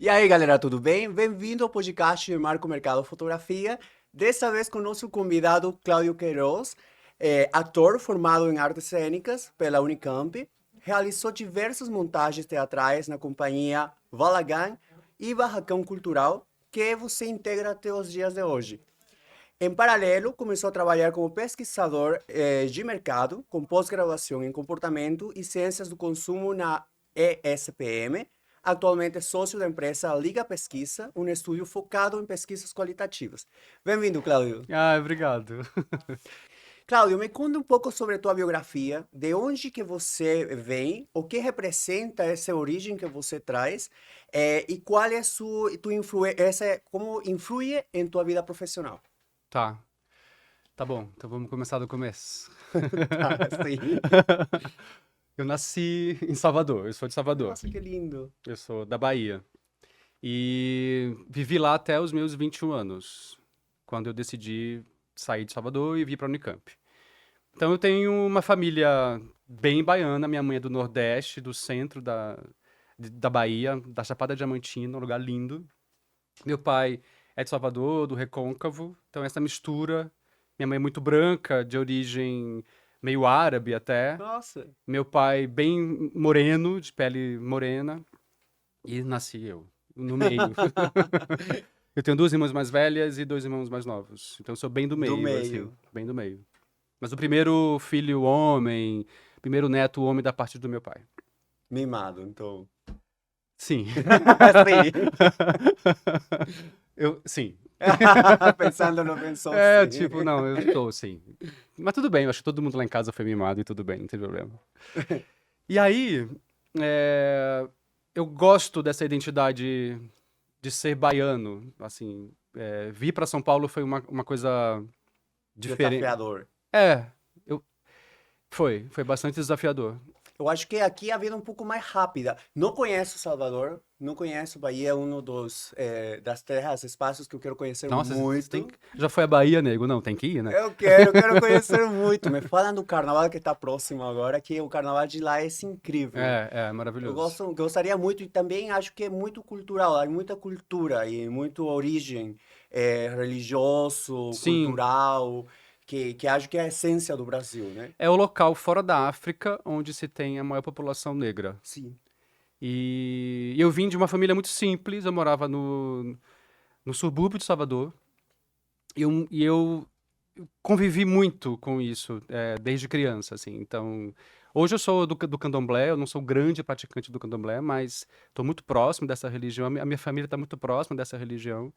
E aí, galera, tudo bem? Bem-vindo ao podcast Marco Mercado Fotografia. Desta vez com o nosso convidado Cláudio Queiroz, ator formado em artes cênicas pela Unicamp. Realizou diversas montagens teatrais na companhia Valagan e Barracão Cultural, que você integra até os dias de hoje. Em paralelo, começou a trabalhar como pesquisador de mercado, com pós-graduação em comportamento e ciências do consumo na ESPM. Atualmente é sócio da empresa Liga Pesquisa, um estúdio focado em pesquisas qualitativas. Bem-vindo, Cláudio. Ah, obrigado. Cláudio, me conta um pouco sobre a tua biografia, de onde que você vem, o que representa essa origem que você traz, e qual é a tua influência, como influi em tua vida profissional. Tá, tá bom. Então vamos começar do começo. Tá, sim. Eu nasci em Salvador, eu sou de Salvador. Nossa, que lindo. Eu sou da Bahia. E vivi lá até os meus 21 anos, quando eu decidi sair de Salvador e vir para Unicamp. Então eu tenho uma família bem baiana, minha mãe é do Nordeste, do centro da Bahia, da Chapada Diamantina, um lugar lindo. Meu pai é de Salvador, do Recôncavo, então essa mistura. Minha mãe é muito branca, de origem meio árabe até. Nossa. Meu pai bem moreno, de pele morena. E nasci eu, no meio. Eu tenho duas irmãs mais velhas e dois irmãos mais novos. Então eu sou bem do Do meio, assim, meio. bem do meio. Mas o primeiro filho homem, primeiro neto homem da parte do meu pai. Mimado, então. Sim. Sim. Sim. Pensando no pensou É, sim. tipo, não, eu estou, sim. Mas tudo bem, eu acho que todo mundo lá em casa foi mimado e tudo bem, não tem problema. E aí, é, eu gosto dessa identidade de ser baiano, assim, vir para São Paulo foi uma coisa diferente. Desafiador. É, eu, foi bastante desafiador. Eu acho que aqui a vida é um pouco mais rápida. Não conheço Salvador, não conheço Bahia, é um das terras, espaços que eu quero conhecer Nossa, você muito. já foi à Bahia, nego? Não, tem que ir, né? Eu quero conhecer muito. Me falam do carnaval que está próximo agora, que o carnaval de lá é incrível. É maravilhoso. Gostaria muito e também acho que é muito cultural, há muita cultura e muito origem religioso, Sim, cultural, que acho que é a essência do Brasil, né? é o local fora da África onde se tem a maior população negra. Sim. E eu vim de uma família muito simples, eu morava no subúrbio de Salvador, e eu convivi muito com isso desde criança, assim. Então, hoje eu sou do candomblé, eu não sou grande praticante do candomblé, mas estou muito próximo dessa religião, a minha família está muito próxima dessa religião,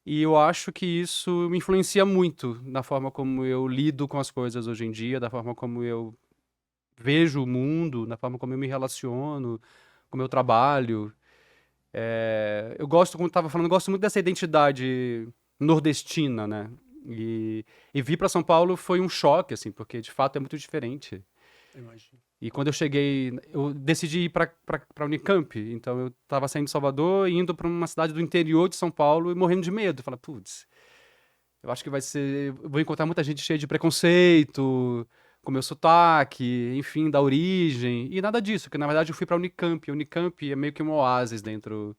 e eu acho que isso me influencia muito na forma como eu lido com as coisas hoje em dia, da forma como eu vejo o mundo, na forma como eu me relaciono, como eu trabalho. Eu gosto, como eu estava falando, eu gosto muito dessa identidade nordestina, né? E vir para São Paulo foi um choque, assim, porque de fato é muito diferente. Imagino. E quando eu cheguei, eu decidi ir para Unicamp, então eu estava saindo de Salvador e indo para uma cidade do interior de São Paulo e morrendo de medo. Falei, putz, eu acho que vai ser. Eu vou encontrar muita gente cheia de preconceito, com meu sotaque, enfim, da origem. E nada disso, porque na verdade eu fui para Unicamp. Unicamp é meio que um oásis dentro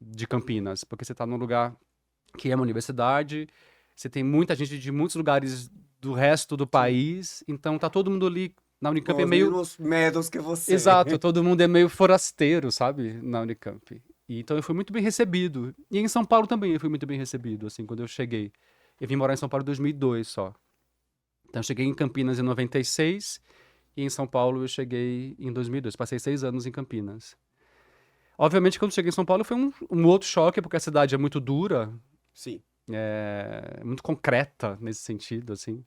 de Campinas, porque você está num lugar que é uma universidade, você tem muita gente de muitos lugares do resto do Sim. país, então tá todo mundo ali na Unicamp Com é os meio. mesmos medos que você. Exato, todo mundo é meio forasteiro, sabe? Na Unicamp. E, então eu fui muito bem recebido. E em São Paulo também eu fui muito bem recebido, assim, quando eu cheguei. Eu vim morar em São Paulo em 2002 só. Então eu cheguei em Campinas em 96 e em São Paulo eu cheguei em 2002. Passei 6 anos em Campinas. Obviamente, quando cheguei em São Paulo foi um outro choque, porque a cidade é muito dura, Sim. muito concreta nesse sentido, assim.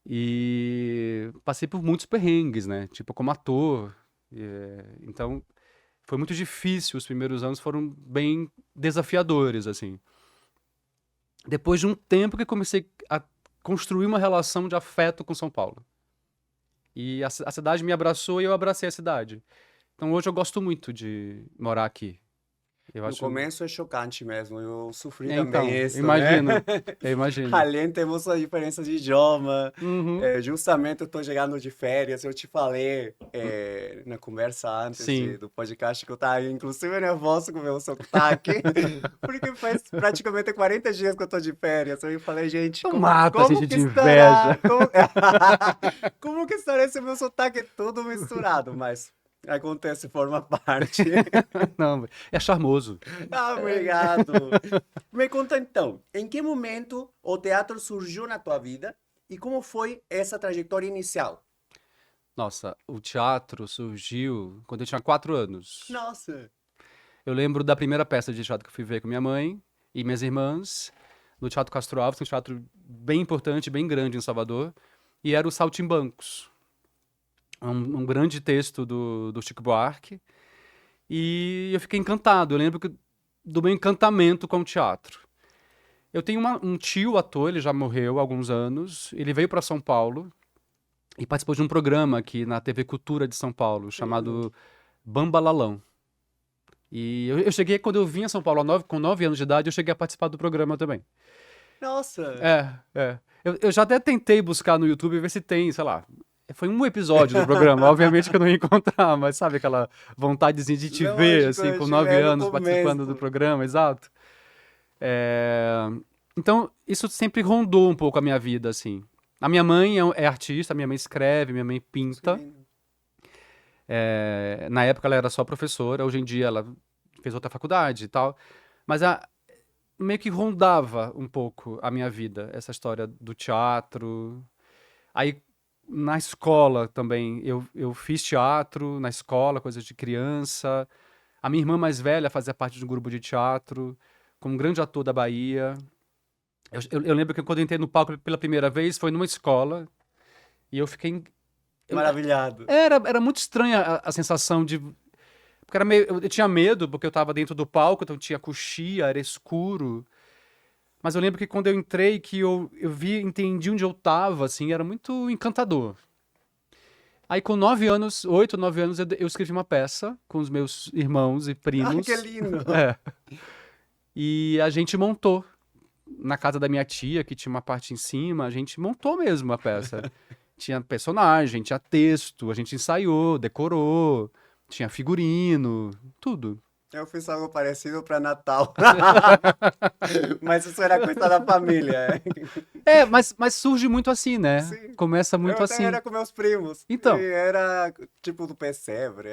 E passei por muitos perrengues, né? Tipo, como ator. Então, foi muito difícil. Os primeiros anos foram bem desafiadores, assim. Depois de um tempo que comecei a construir uma relação de afeto com São Paulo. E a cidade me abraçou e eu abracei a cidade. Então, hoje eu gosto muito de morar aqui. Eu No acho. começo é chocante mesmo, eu sofri Então, também isso, imagino, né? eu imagino. Além temos a diferença de idioma. Uhum. Justamente eu estou chegando de férias. Eu te falei na conversa antes Sim. do podcast que eu estava inclusive nervoso com o meu sotaque, porque faz praticamente 40 dias que eu estou de férias. Eu falei, gente, Tu mata a como gente que de estará? inveja. Como que estará esse meu sotaque todo misturado? Mas acontece, forma parte. Não, é charmoso. Ah, obrigado. Me conta então, em que momento o teatro surgiu na tua vida e como foi essa trajetória inicial? Nossa, o teatro surgiu quando eu tinha 4 anos. Nossa, Eu lembro da primeira peça de teatro que eu fui ver com minha mãe e minhas irmãs, no Teatro Castro Alves, um teatro bem importante, bem grande em Salvador, e era o Saltimbancos, um grande texto do Chico Buarque, e eu fiquei encantado. Eu lembro do meu encantamento com o teatro. Eu tenho um tio ator, ele já morreu há alguns anos, ele veio para São Paulo e participou de um programa aqui na TV Cultura de São Paulo, que lindo. chamado Bambalalão. E eu cheguei, quando eu vim a São Paulo com 9 anos de idade, eu cheguei a participar do programa também. Nossa, É. Eu já até tentei buscar no YouTube e ver se tem, sei lá. Foi um episódio do programa, obviamente que eu não ia encontrar, mas sabe aquela vontadezinha de te ver, lógico, assim, eu com 9 estiver no anos participando do começo. programa, exato. É, Então, isso sempre rondou um pouco a minha vida, assim. A minha mãe é artista, minha mãe escreve, minha mãe Que pinta. lindo. Na época ela era só professora, hoje em dia ela fez outra faculdade e tal. Mas meio que rondava um pouco a minha vida, essa história do teatro. Aí na escola também, eu fiz teatro na escola, coisa de criança. A minha irmã mais velha fazia parte de um grupo de teatro, com um grande ator da Bahia. Eu lembro que quando eu entrei no palco pela primeira vez foi numa escola e eu fiquei. eu- Maravilhado. era muito estranha a sensação de. Porque era meio, eu tinha medo, porque eu estava dentro do palco, então tinha coxia, era escuro. Mas eu lembro que quando eu entrei, que eu vi, entendi onde eu estava, assim, era muito encantador. Aí com 9 anos, 8, 9 anos, eu escrevi uma peça com os meus irmãos e Ah, que primos. lindo. É. E a gente montou na casa da minha tia, que tinha uma parte em cima, a gente montou mesmo a peça. Tinha personagem, tinha texto, a gente ensaiou, decorou, tinha figurino, tudo. Eu fiz algo parecido para Natal. Mas isso era coisa da família. Mas surge muito assim, né? Sim. Começa Eu muito até assim. era com meus primos. E Então, era tipo do pesebre.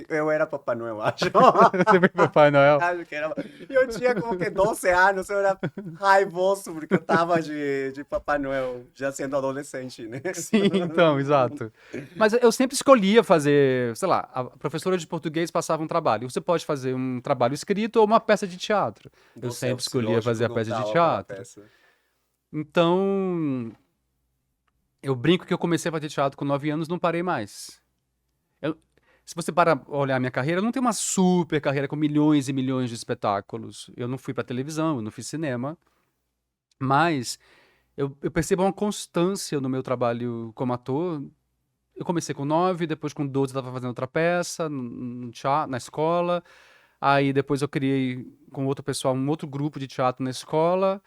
Eu era Papai Noel, acho. você foi Papai Noel? Acho que era. E eu tinha como que 12 anos, eu era raivoso porque eu tava de Papai Noel, já sendo adolescente, né? Sim, então, exato. Mas eu sempre escolhia fazer, sei lá, a professora de português passava um trabalho. Você pode fazer um trabalho escrito ou uma peça de teatro. Eu Você, sempre escolhia lógico, fazer a peça de lutava pela teatro. peça. Então, eu brinco que eu comecei a fazer teatro com 9 anos, não parei mais. Eu- Se você para olhar a minha carreira, eu não tenho uma super carreira com milhões e milhões de espetáculos. Eu não fui pra televisão, eu não fiz cinema, mas eu percebo uma constância no meu trabalho como ator. Eu comecei com 9, depois com 12 eu estava fazendo outra peça no teatro, na escola. Aí depois eu criei com outro pessoal um outro grupo de teatro na escola.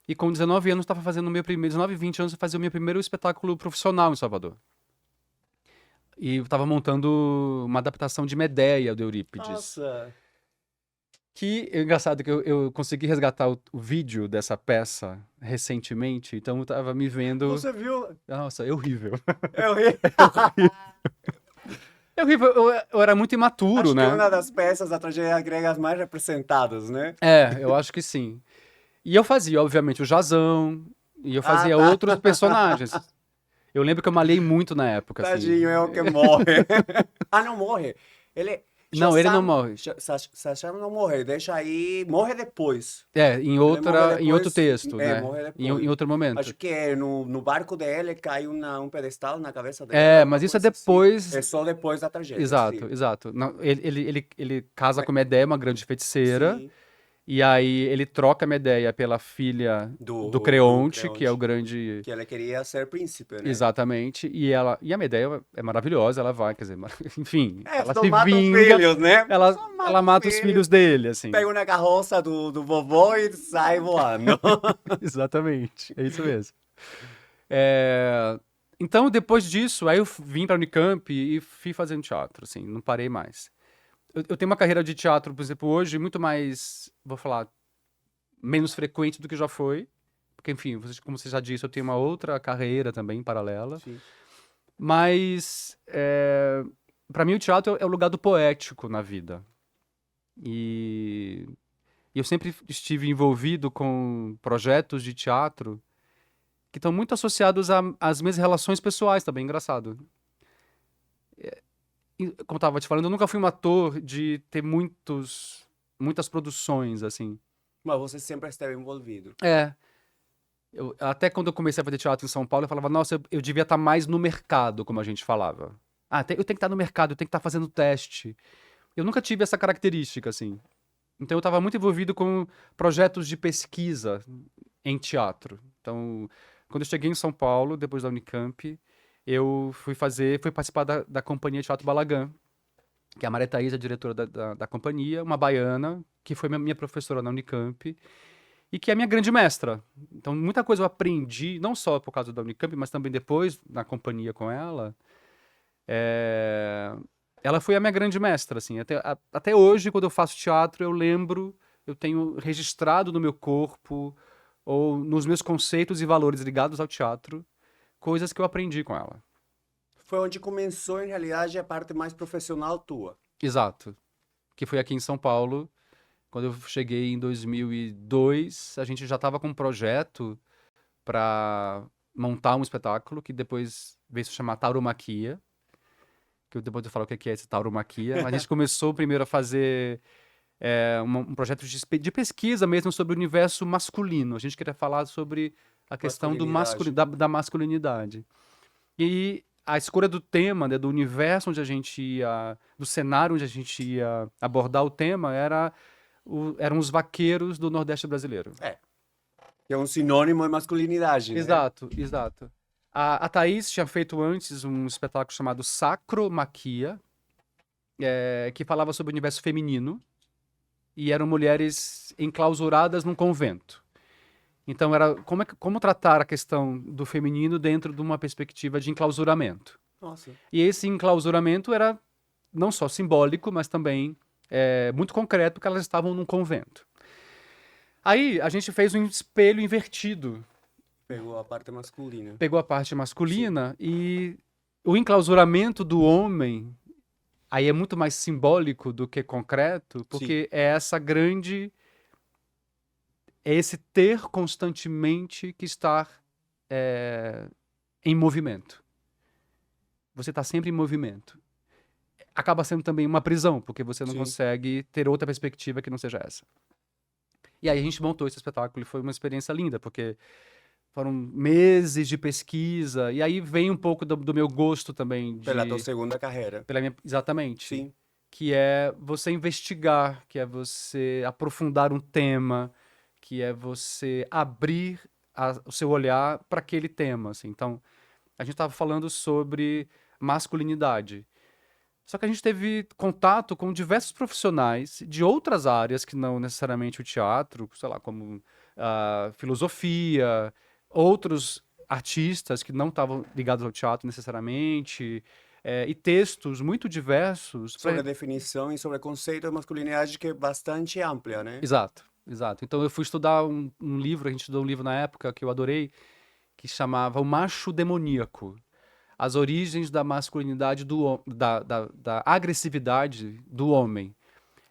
E com 19 anos eu estava fazendo o meu primeiro, 19, 20 anos eu fazia o meu primeiro espetáculo profissional em Salvador. E eu estava montando uma adaptação de Medéia do Eurípides. Nossa, Que é engraçado que eu consegui resgatar o vídeo dessa peça recentemente, então eu tava me vendo. você viu? Nossa, é horrível. Eu ri. É horrível, eu era muito imaturo, Acho que é né? uma das peças da tragédia grega mais representadas, né? Eu acho que sim. E eu fazia, obviamente, o Jazão, e eu Ah, fazia tá. outros personagens. Eu lembro que eu malhei muito na época, assim. Tadinho, é o que morre. Ah, não morre. Ele. Não, ele não morre. Shazam não morre, deixa aí. Morre depois. Ele Em outro texto, né? morre Em depois. outro momento. Acho que no barco dele cai um pedestal na cabeça dele, Mas alguma isso é coisa assim. depois. É só depois da tragédia, Exato, sim. exato. Não, ele casa com Medéia, uma grande feiticeira, Sim. E aí ele troca a Medea pela filha do Creonte, que é o grande... Que ela queria ser príncipe, né? Exatamente. E a Medea é maravilhosa, ela vai, quer dizer, enfim, ela Só se mata os vinga, filhos, né? ela, Só ela mata os filhos dele, assim. Pega uma carroça do vovô e sai voando. Exatamente, é isso mesmo. É, Então, depois disso, aí eu vim para a Unicamp e fui fazendo teatro, assim, não parei mais. Eu tenho uma carreira de teatro, por exemplo, hoje, muito mais, vou falar, menos frequente do que já foi. Porque, enfim, como você já disse, eu tenho uma outra carreira também paralela. Sim. Mas, para mim, o teatro é o lugar do poético na vida. E eu sempre estive envolvido com projetos de teatro que estão muito associados às minhas relações pessoais também, engraçado. Como eu estava te falando, eu nunca fui um ator de ter muitas produções, assim. Mas você sempre esteve envolvido. Até quando eu comecei a fazer teatro em São Paulo, eu falava, nossa, eu devia estar mais no mercado, como a gente falava. Eu tenho que estar no mercado, eu tenho que estar fazendo teste. Eu nunca tive essa característica, assim. Então eu estava muito envolvido com projetos de pesquisa em teatro. Então, quando eu cheguei em São Paulo, depois da Unicamp, eu fui participar da companhia Teatro Balagan, que a Maria Thaís é a diretora da companhia, uma baiana, que foi minha professora na Unicamp, e que é minha grande mestra. Então, muita coisa eu aprendi, não só por causa da Unicamp, mas também depois na companhia com ela. Ela foi a minha grande mestra, assim. Até hoje, quando eu faço teatro, eu tenho registrado no meu corpo ou nos meus conceitos e valores ligados ao teatro, coisas que eu aprendi com ela. Foi onde começou, em realidade, a parte mais profissional tua. Exato. Que foi aqui em São Paulo. Quando eu cheguei em 2002, a gente já estava com um projeto para montar um espetáculo que depois veio se chamar Tauromaquia, que depois eu falo o que é esse Tauromaquia. Mas a gente começou primeiro a fazer um projeto de pesquisa mesmo sobre o universo masculino. A gente queria falar sobre a questão da masculinidade. E a escolha do tema, né, do universo onde a gente ia, do cenário onde a gente ia abordar o tema, eram os vaqueiros do Nordeste brasileiro. Que é um sinônimo de masculinidade, né? Exato, exato. A Thaís tinha feito antes um espetáculo chamado Sacromaquia, que falava sobre o universo feminino, e eram mulheres enclausuradas num convento. Então, era como tratar a questão do feminino dentro de uma perspectiva de enclausuramento. Nossa. E esse enclausuramento era não só simbólico, mas também muito concreto, porque elas estavam num convento. Aí, a gente fez um espelho invertido. Pegou a parte masculina. Pegou a parte masculina e o enclausuramento do homem aí é muito mais simbólico do que concreto, porque é esse ter constantemente que estar em movimento. Você está sempre em movimento. Acaba sendo também uma prisão, porque você não consegue ter outra perspectiva que não seja essa. E aí a gente montou esse espetáculo e foi uma experiência linda, porque foram meses de pesquisa, e aí vem um pouco do meu gosto também. Pela tua segunda carreira. Exatamente. Sim. Que é você investigar, que é você aprofundar um tema, que é você abrir o seu olhar para aquele tema. Assim. Então, a gente estava falando sobre masculinidade. Só que a gente teve contato com diversos profissionais de outras áreas que não necessariamente o teatro, sei lá, como filosofia, outros artistas que não estavam ligados ao teatro necessariamente, e textos muito diversos. Sobre a definição e sobre o conceito de masculinidade que é bastante ampla, né? Exato, exato. Então eu fui estudar um livro, a gente estudou um livro na época que eu adorei, que chamava O Macho Demoníaco. As origens da masculinidade, da agressividade do homem.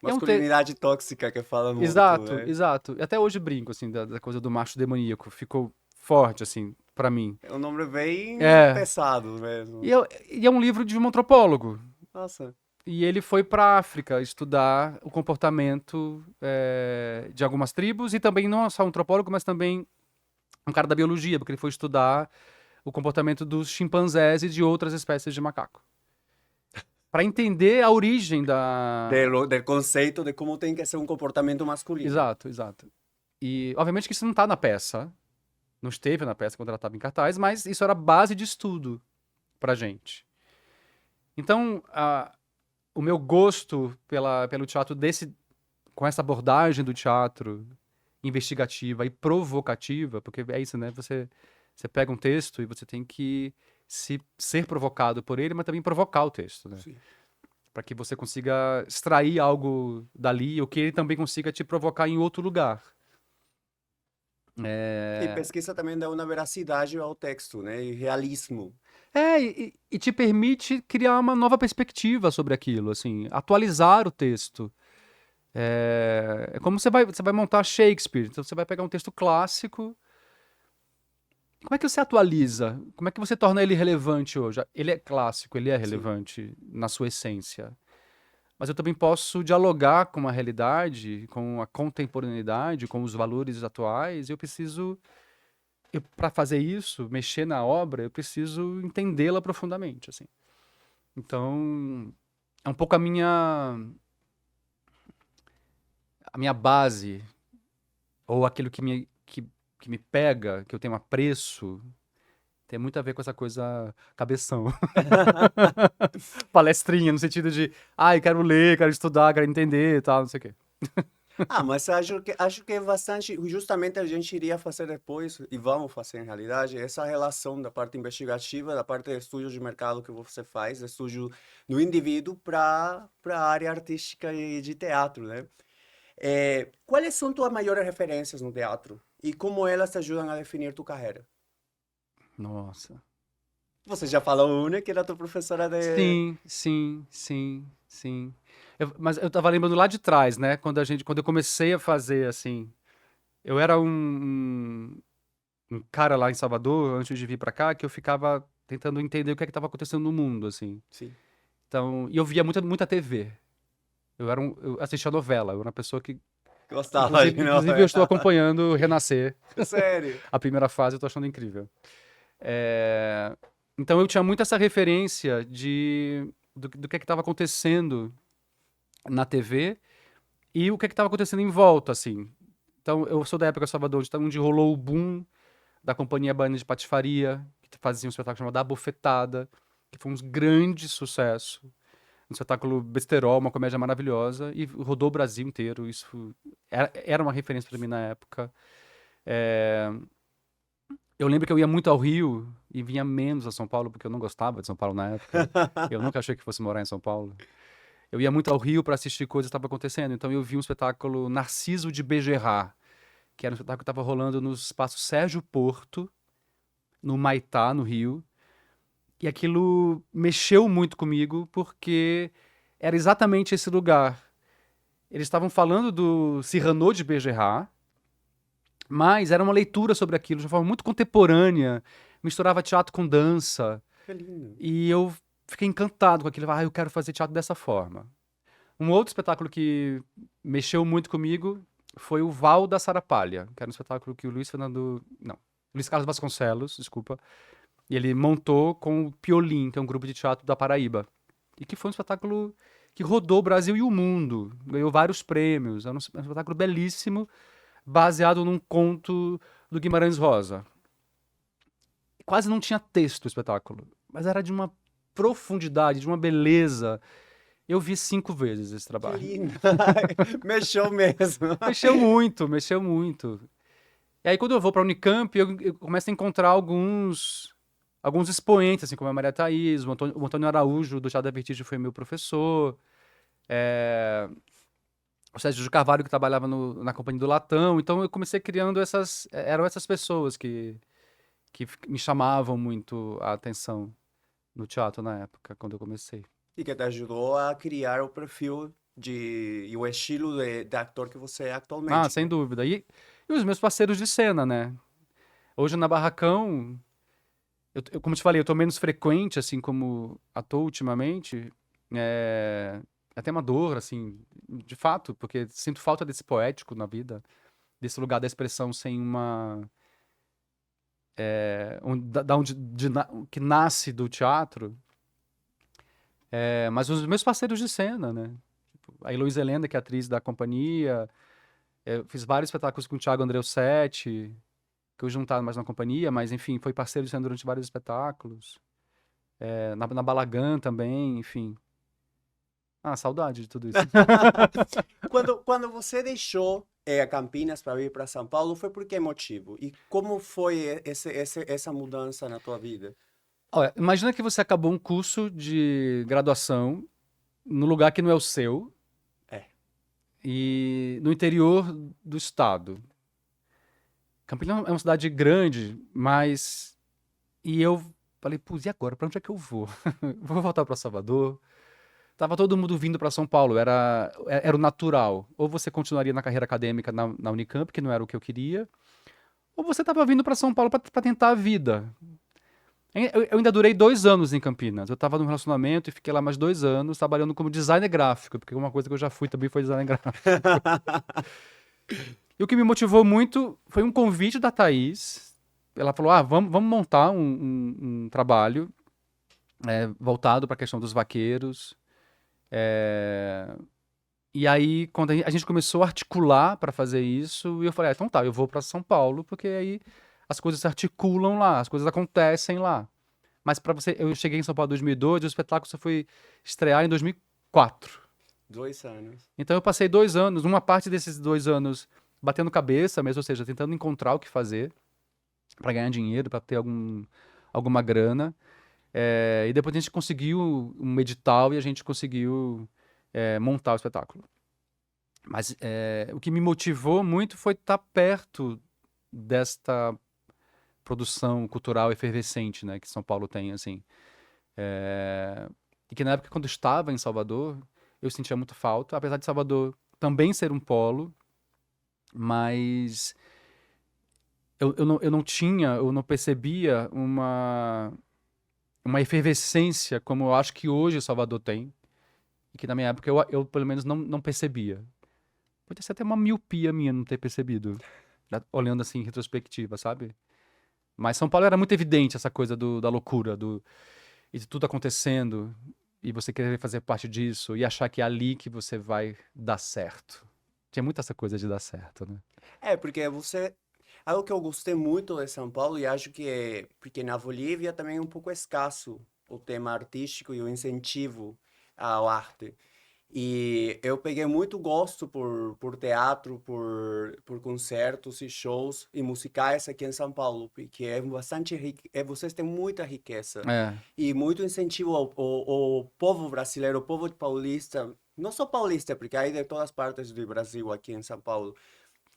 Masculinidade tóxica que fala muito. Exato, né? Exato. E até hoje brinco, assim, da coisa do macho demoníaco. Ficou forte, assim, pra mim. É um nome bem É. pesado mesmo. E é um livro de um antropólogo. Nossa. E ele foi pra África estudar o comportamento de algumas tribos. E também não só um antropólogo, mas também um cara da biologia, porque ele foi estudar o comportamento dos chimpanzés e de outras espécies de macaco. para entender a origem da... Del conceito de como tem que ser um comportamento masculino. Exato, exato. E, obviamente, que isso não tá na peça. Não esteve na peça quando ela estava em cartaz, mas isso era base de estudo pra gente. Então, o meu gosto pelo teatro com essa abordagem do teatro investigativa e provocativa, porque é isso, né? Você pega um texto e você tem que ser provocado por ele, mas também provocar o texto, né? Para que você consiga extrair algo dali, ou que ele também consiga te provocar em outro lugar. E pesquisa também dá uma veracidade ao texto, né? E realismo. E te permite criar uma nova perspectiva sobre aquilo, assim, atualizar o texto. É como você vai montar Shakespeare. Então você vai pegar um texto clássico. Como é que você atualiza? Como é que você torna ele relevante hoje? Ele é clássico, ele é relevante na sua essência. Mas eu também posso dialogar com a realidade, com a contemporaneidade, com os valores atuais. Para fazer isso, mexer na obra, eu preciso entendê-la profundamente, assim. Então, é um pouco a minha base, ou aquilo que me pega, que eu tenho apreço, tem muito a ver com essa coisa cabeção. Palestrinha, no sentido de, quero ler, quero estudar, quero entender e tal, não sei o quê. Mas acho que é bastante, justamente a gente iria fazer depois, e vamos fazer em realidade, essa relação da parte investigativa, da parte de estudo de mercado que você faz, estudo do indivíduo para a área artística e de teatro, né? Quais são tuas maiores referências no teatro? E como elas te ajudam a definir tua carreira? Nossa. Você já falou uma, que era tua professora de... Sim, sim, sim, sim. Mas eu tava lembrando lá de trás, né? Quando eu comecei a fazer, assim... Eu era um cara lá em Salvador, antes de vir pra cá, que eu ficava tentando entender o que é que tava acontecendo no mundo, assim. Sim. Então, e eu via muita TV. Eu assistia novela, eu era uma pessoa que... Gostava de Inclusive eu estou novela. acompanhando Renascer, Sério? a primeira fase, eu tô achando incrível. Então eu tinha muito essa referência do que estava acontecendo na TV e o que estava acontecendo em volta, assim. Então eu sou da época de Salvador, onde rolou o boom da Companhia Baiana de Patifaria, que fazia um espetáculo chamado A Bofetada, que foi um grande sucesso. Um espetáculo besterol, uma comédia maravilhosa, e rodou o Brasil inteiro. Isso era uma referência para mim na época. Eu lembro que eu ia muito ao Rio e vinha menos a São Paulo, porque eu não gostava de São Paulo na época. Eu nunca achei que fosse morar em São Paulo. Eu ia muito ao Rio para assistir coisas que estavam acontecendo. Então eu vi um espetáculo Narciso de Bejerrar, que era um espetáculo que estava rolando no espaço Sérgio Porto, no Maitá, no Rio. E aquilo mexeu muito comigo, porque era exatamente esse lugar. Eles estavam falando do Cyrano de Bergerac, mas era uma leitura sobre aquilo de uma forma muito contemporânea, misturava teatro com dança, Que lindo. e eu fiquei encantado com aquilo. Eu quero fazer teatro dessa forma. Um outro espetáculo que mexeu muito comigo foi o Val da Sarapalha, que era um espetáculo que o Luiz Carlos Vasconcelos, desculpa, e ele montou com o Piolim, que é um grupo de teatro da Paraíba. E que foi um espetáculo que rodou o Brasil e o mundo, ganhou vários prêmios. Era um espetáculo belíssimo, baseado num conto do Guimarães Rosa. Quase não tinha texto o espetáculo, mas era de uma profundidade, de uma beleza. Eu vi 5 vezes esse Que trabalho. lindo. Mexeu mesmo. Mexeu muito, mexeu muito. E aí, quando eu vou para a Unicamp, eu começo a encontrar alguns expoentes, assim, como a Maria Thaís, o Antônio Araújo, do Teatro da Vertigem, foi meu professor. O Sérgio de Carvalho, que trabalhava na Companhia do Latão. Então, eu comecei criando eram essas pessoas que me chamavam muito a atenção no teatro na época, quando eu comecei. E que te ajudou a criar o perfil e o estilo de ator que você é atualmente, Sem né? dúvida. E os meus parceiros de cena, né? Hoje na Barracão, como te falei, eu tô menos frequente, assim, como ator ultimamente. É até uma dor, assim, de fato, porque sinto falta desse poético na vida, desse lugar da expressão sem uma... da onde, que nasce do teatro. Mas os meus parceiros de cena, né? Tipo, a Heloísa Helena, que é atriz da companhia. Eu fiz vários espetáculos com o Thiago Andreu Sete, que hoje não tá mais na companhia, mas enfim, foi parceiro de cena durante vários espetáculos. Na Balagã também, enfim. Ah, saudade de tudo isso. Quando você deixou Campinas para vir para São Paulo, foi por que motivo? E como foi essa mudança na tua vida? Olha, imagina que você acabou um curso de graduação no lugar que não é o seu É, e no interior do estado. Campinas é uma cidade grande, mas. E eu falei, putz, e agora? Pra onde é que eu vou? Vou voltar para Salvador? Tava todo mundo vindo para São Paulo, era o natural. Ou você continuaria na carreira acadêmica na Unicamp, que não era o que eu queria, ou você tava vindo para São Paulo para tentar a vida. Eu ainda durei 2 anos em Campinas. Eu tava num relacionamento e fiquei lá mais 2 anos trabalhando como designer gráfico, porque uma coisa que eu já fui também foi designer gráfico. E o que me motivou muito foi um convite da Thaís. Ela falou: vamos montar um trabalho voltado para a questão dos vaqueiros. E aí, quando a gente começou a articular para fazer isso, eu falei: então tá, eu vou para São Paulo, porque aí as coisas se articulam lá, as coisas acontecem lá. Mas para você, eu cheguei em São Paulo em 2002, o espetáculo só foi estrear em 2004. 2 anos. Então eu passei 2 anos, uma parte desses 2 anos batendo cabeça mesmo, ou seja, tentando encontrar o que fazer para ganhar dinheiro, para ter alguma grana. E depois a gente conseguiu um edital e a gente conseguiu montar o espetáculo. Mas o que me motivou muito foi estar perto desta produção cultural efervescente, né, que São Paulo tem, assim. E que na época, quando eu estava em Salvador, eu sentia muito falta, apesar de Salvador também ser um polo, mas eu não percebia uma efervescência como eu acho que hoje Salvador tem, e que na minha época eu pelo menos não percebia. Pode ser até uma miopia minha não ter percebido, olhando assim em retrospectiva, sabe? Mas São Paulo era muito evidente essa coisa da loucura, e de tudo acontecendo, e você querer fazer parte disso, e achar que é ali que você vai dar certo. Tinha muito essa coisa de dar certo, né? Porque você. Algo que eu gostei muito de São Paulo e acho que é porque na Bolívia também é um pouco escasso o tema artístico e o incentivo à arte. E eu peguei muito gosto por teatro, por concertos e shows e musicais aqui em São Paulo, porque é bastante vocês têm muita riqueza É, e muito incentivo ao povo brasileiro, ao povo paulista, não só paulista, porque aí de todas as partes do Brasil aqui em São Paulo,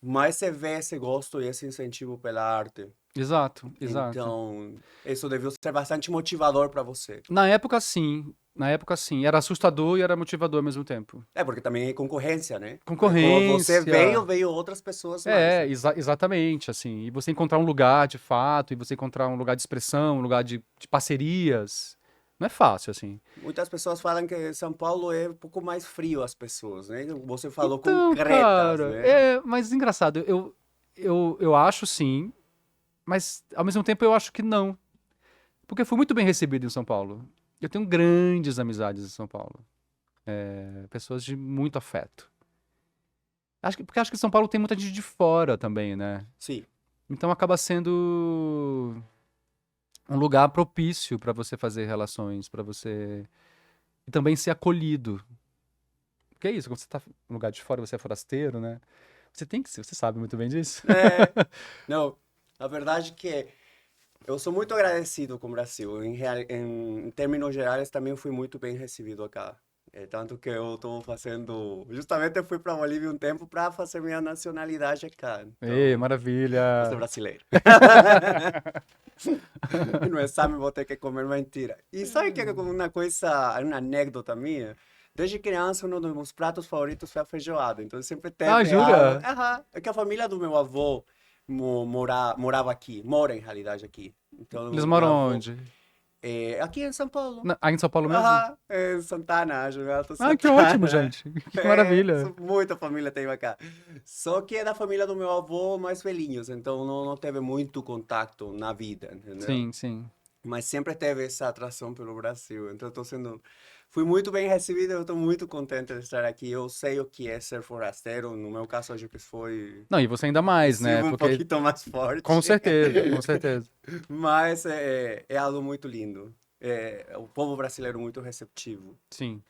mas você vê esse gosto e esse incentivo pela arte. exato, exato. Então, isso devia ser bastante motivador para você. Na época, sim. Na época, sim. Era assustador e era motivador ao mesmo tempo. Porque também é concorrência, né? Como você Concorrência. veio outras pessoas mais, né? Exatamente, assim. E você encontrar um lugar de fato, e você encontrar um lugar de expressão, um lugar de parcerias. Não é fácil, assim. Muitas pessoas falam que São Paulo é um pouco mais frio as pessoas, né? Você falou Então, concretas, cara, né? mas engraçado, eu acho sim, mas ao mesmo tempo eu acho que não. Porque eu fui muito bem recebido em São Paulo. Eu tenho grandes amizades em São Paulo. Pessoas de muito afeto. Porque acho que São Paulo tem muita gente de fora também, né? Sim. Então acaba sendo um lugar propício para você fazer relações, para você e também ser acolhido. Porque é isso, quando você tá num lugar de fora, você é forasteiro, né? Você tem que ser, você sabe muito bem disso. É, não, a verdade é que eu sou muito agradecido com o Brasil. Em termos gerais, também fui muito bem recebido acá. Tanto que eu estou fazendo. Justamente eu fui para a Bolívia um tempo para fazer minha nacionalidade acá. Ei, Então, eu sou maravilha! brasileiro. No exame vou ter que comer mentira. E sabe que é uma coisa, uma anécdota minha? Desde criança, um dos meus pratos favoritos foi a feijoada. Então sempre Ah, teve algo. jura? Aham. É que a família do meu avô morava aqui, mora em realidade aqui. Então, Eles meu moram avô. onde? Aqui em São Paulo. Aí em São Paulo mesmo? Aham, em Santana, Alto Ah, que ótimo, Santana. gente. Que maravilha. Muita família tem cá. Só que é da família do meu avô mais velhinhos, então não teve muito contato na vida, entendeu? Sim, sim. Mas sempre teve essa atração pelo Brasil. Então, estou sendo Fui muito bem recebido, eu estou muito contente de estar aqui. Eu sei o que é ser forasteiro, no meu caso, acho que foi Não, e você ainda mais, né? um Porque, pouquinho mais forte, com certeza, com certeza. mas é algo muito lindo. É, o povo brasileiro muito receptivo. Sim.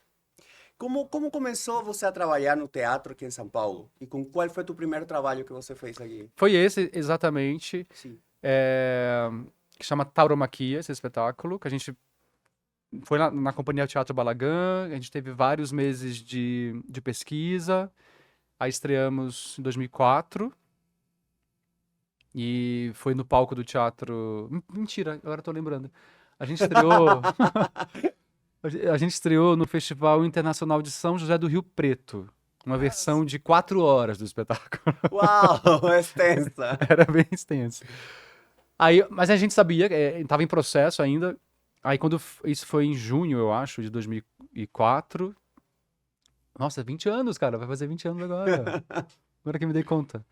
Como começou você a trabalhar no teatro aqui em São Paulo? E com qual foi o primeiro trabalho que você fez aqui? Foi esse, exatamente, Sim. que chama Tauromaquia, esse espetáculo, que a gente foi na Companhia Teatro Balagã, a gente teve vários meses de pesquisa, aí estreamos em 2004, e foi no palco do teatro... Mentira, agora eu tô lembrando. A gente estreou... A gente estreou no Festival Internacional de São José do Rio Preto, uma versão de 4 horas do espetáculo. Uau, extensa! Era bem extenso. Aí, mas a gente sabia, estava em processo ainda. Aí isso foi em junho, eu acho, de 2004. Nossa, 20 anos, cara, vai fazer 20 anos agora. Agora que eu me dei conta.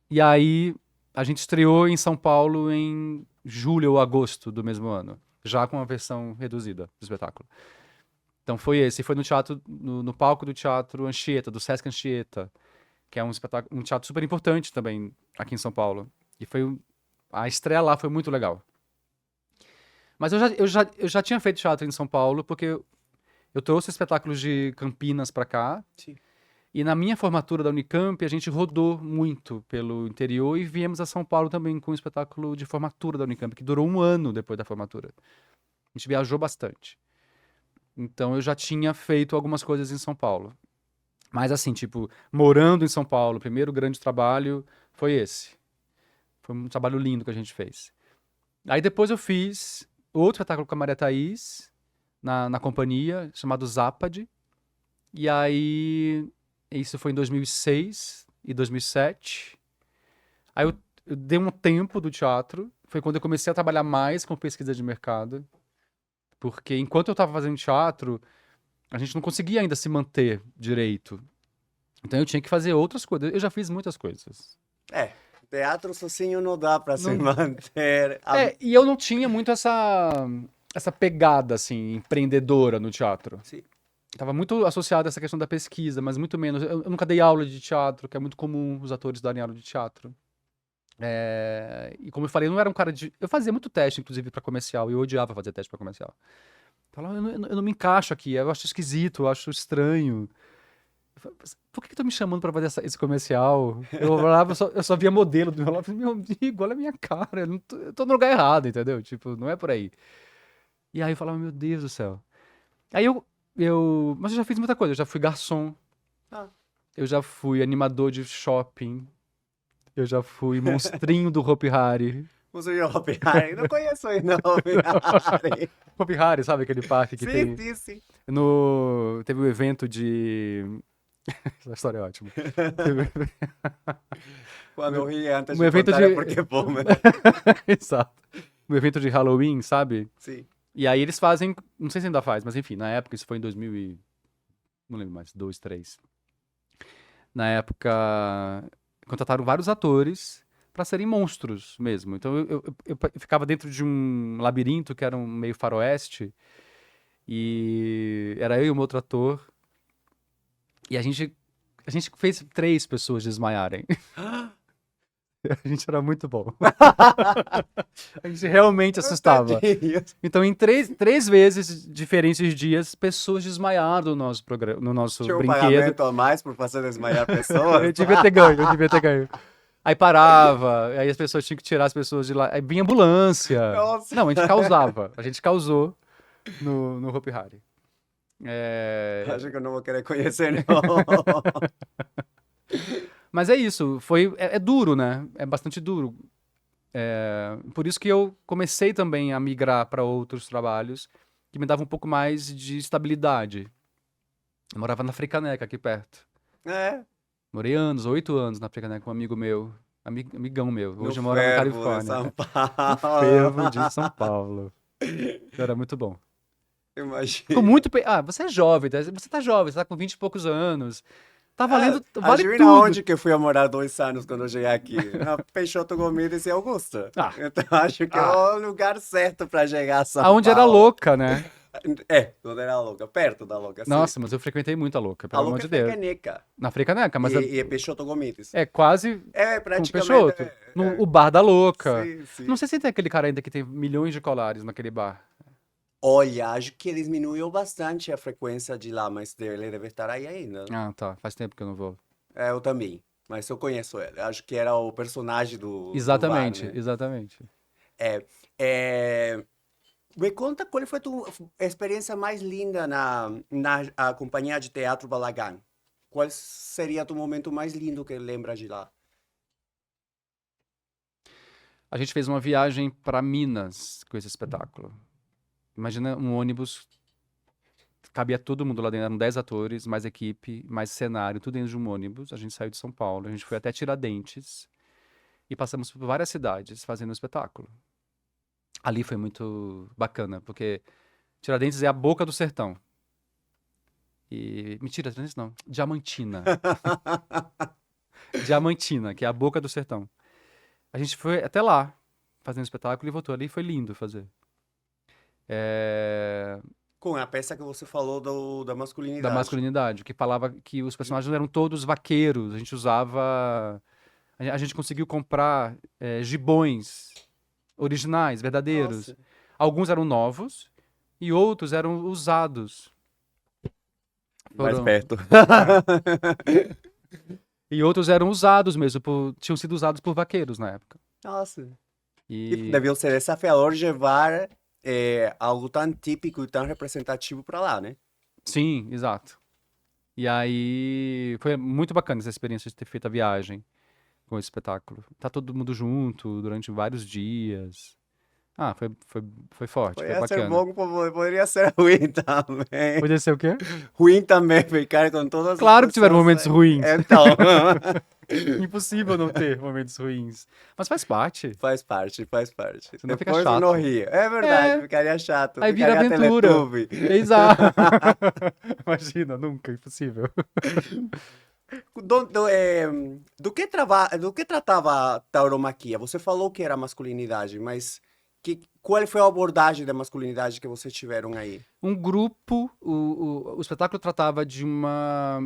E aí a gente estreou em São Paulo em julho ou agosto do mesmo ano, já com uma versão reduzida do espetáculo. Então foi esse, foi no teatro, no palco do Teatro Anchieta, do Sesc Anchieta, que é um teatro super importante também aqui em São Paulo. E a estreia lá foi muito legal. Mas eu já tinha feito teatro em São Paulo, porque eu trouxe espetáculos de Campinas pra cá. Sim. E na minha formatura da Unicamp, a gente rodou muito pelo interior e viemos a São Paulo também com um espetáculo de formatura da Unicamp, que durou 1 ano depois da formatura. A gente viajou bastante. Então eu já tinha feito algumas coisas em São Paulo. Mas assim, tipo, morando em São Paulo, o primeiro grande trabalho foi esse. Foi um trabalho lindo que a gente fez. Aí depois eu fiz outro espetáculo com a Maria Thaís, na companhia, chamado Západe. E aí, isso foi em 2006 e 2007. Aí eu dei um tempo do teatro. Foi quando eu comecei a trabalhar mais com pesquisa de mercado. Porque enquanto eu estava fazendo teatro, a gente não conseguia ainda se manter direito. Então eu tinha que fazer outras coisas. Eu já fiz muitas coisas. Teatro sozinho não dá para se Não- manter. E eu não tinha muito essa pegada, assim, empreendedora no teatro. Sim. Tava muito associado a essa questão da pesquisa, mas muito menos. Eu nunca dei aula de teatro, que é muito comum os atores darem aula de teatro. E como eu falei, eu não era um cara de... Eu fazia muito teste, inclusive, pra comercial, e eu odiava fazer teste pra comercial. Falava, eu não me encaixo aqui, eu acho esquisito, eu acho estranho. Eu falava, por que tu me chamando pra fazer esse comercial? Eu olhava, eu só via modelo do meu lado, meu amigo, olha a minha cara, eu tô no lugar errado, entendeu? Tipo, não é por aí. E aí eu falava, meu Deus do céu. Aí mas eu já fiz muita coisa, eu já fui garçom, Ah. eu já fui animador de shopping, eu já fui monstrinho do Hopi Hari. Você já Hopi Hari? Não conheço ainda Hopi Hari. Hopi Hari, sabe aquele parque que tem... Sim, sim. Teve um evento de... Essa história é ótima. Quando eu ri antes Um de evento contar é de... porque é bom, né? Exato. Um evento de Halloween, sabe? Sim. E aí eles fazem... Não sei se ainda faz, mas enfim, na época, isso foi em 2000 e... Não lembro mais, 2, 3. Na época, contrataram vários atores pra serem monstros mesmo. Então eu ficava dentro de um labirinto que era um meio faroeste. E era eu e um outro ator. E a gente fez 3 pessoas desmaiarem. A gente era muito bom. A gente realmente assustava. Tadinhos. Então, em 3 vezes, diferentes dias, pessoas desmaiaram no nosso programa, no nosso Tinha um brinquedo. pagamento a mais por fazer desmaiar pessoas? Eu devia ter ganho. Aí parava, aí as pessoas tinham que tirar as pessoas de lá. Aí vinha ambulância. Nossa. Não, a gente causava. A gente causou no Hopi Hari. Acho que eu não vou querer conhecer, não. Mas é isso, é duro, né? É bastante duro. Por isso que eu comecei também a migrar para outros trabalhos que me davam um pouco mais de estabilidade. Eu morava na Fricaneca, aqui perto. É. Morei 8 anos na Fricaneca com um amigo meu, amigão meu. Hoje eu No moro na fervo de Califórnia. São No Paulo. fervo de São Paulo. Era muito bom. Imagina. Você é jovem, você tá jovem, você tá com 20 e poucos anos. Tá valendo, vale Adivina tudo. onde que eu fui a morar 2 anos quando eu cheguei aqui? Na Peixoto Gomes e Augusta. Ah. Então acho que é o lugar certo para chegar a São Aonde era Paulo. louca, né? Onde era a Louca, perto da Louca, sim. Nossa, mas eu frequentei muito a Louca, A pelo amor Louca é de Deus. Frecaneca Na Frecaneca, mas e é Peixoto Gomides. é quase É, com o praticamente, Peixoto. O Bar da Louca. sim, Não sim. sei se tem aquele cara ainda que tem milhões de colares naquele bar. Olha, acho que diminuiu bastante a frequência de lá, mas ele deve estar aí ainda. Ah, tá. Faz tempo que eu não vou. É, eu também, mas eu conheço ele. Acho que era o personagem do VAR, Exatamente, né? exatamente. É, é, me conta qual foi a tua experiência mais linda na companhia de teatro Balagan. Qual seria o momento mais lindo que lembra de lá? A gente fez uma viagem para Minas com esse espetáculo. Imagina um ônibus, cabia todo mundo lá dentro, eram 10 atores, mais equipe, mais cenário, tudo dentro de um ônibus. A gente saiu de São Paulo, a gente foi até Tiradentes e passamos por várias cidades fazendo o espetáculo. Ali foi muito bacana, porque Tiradentes é a boca do sertão. E mentira, Tiradentes não, Diamantina. Diamantina, que é a boca do sertão. A gente foi até lá fazendo o espetáculo e voltou ali, foi lindo fazer. É, Com a peça que você falou da da masculinidade. masculinidade, que falava que os personagens eram todos vaqueiros. A gente usava. A gente conseguiu comprar gibões originais, verdadeiros. Nossa, Alguns eram novos e outros eram usados. mais Foram. perto. E outros eram usados mesmo, tinham sido usados por vaqueiros na época. Nossa. E E devia ser desafiador levar algo tão típico e tão representativo para lá, né? sim, exato. E aí foi muito bacana essa experiência de ter feito a viagem com esse espetáculo. Tá todo mundo junto durante vários dias. Ah, foi forte, foi Poderia ser bacana. bom, poderia ser ruim também. Podia ser o quê? Ruim também ficar com todas as Claro que tiveram pessoas. momentos ruins. Então, Impossível não ter momentos ruins. Mas faz parte. faz parte, faz parte. Senão fica Depois eu não chato. ria. É verdade, É, ficaria chato, aí vira ficaria aventura. Teletubby. Exato. Imagina, nunca, impossível. Do que tratava a tauromaquia? Você falou que era masculinidade, mas qual foi a abordagem da masculinidade que vocês tiveram aí? Um grupo, o espetáculo tratava de uma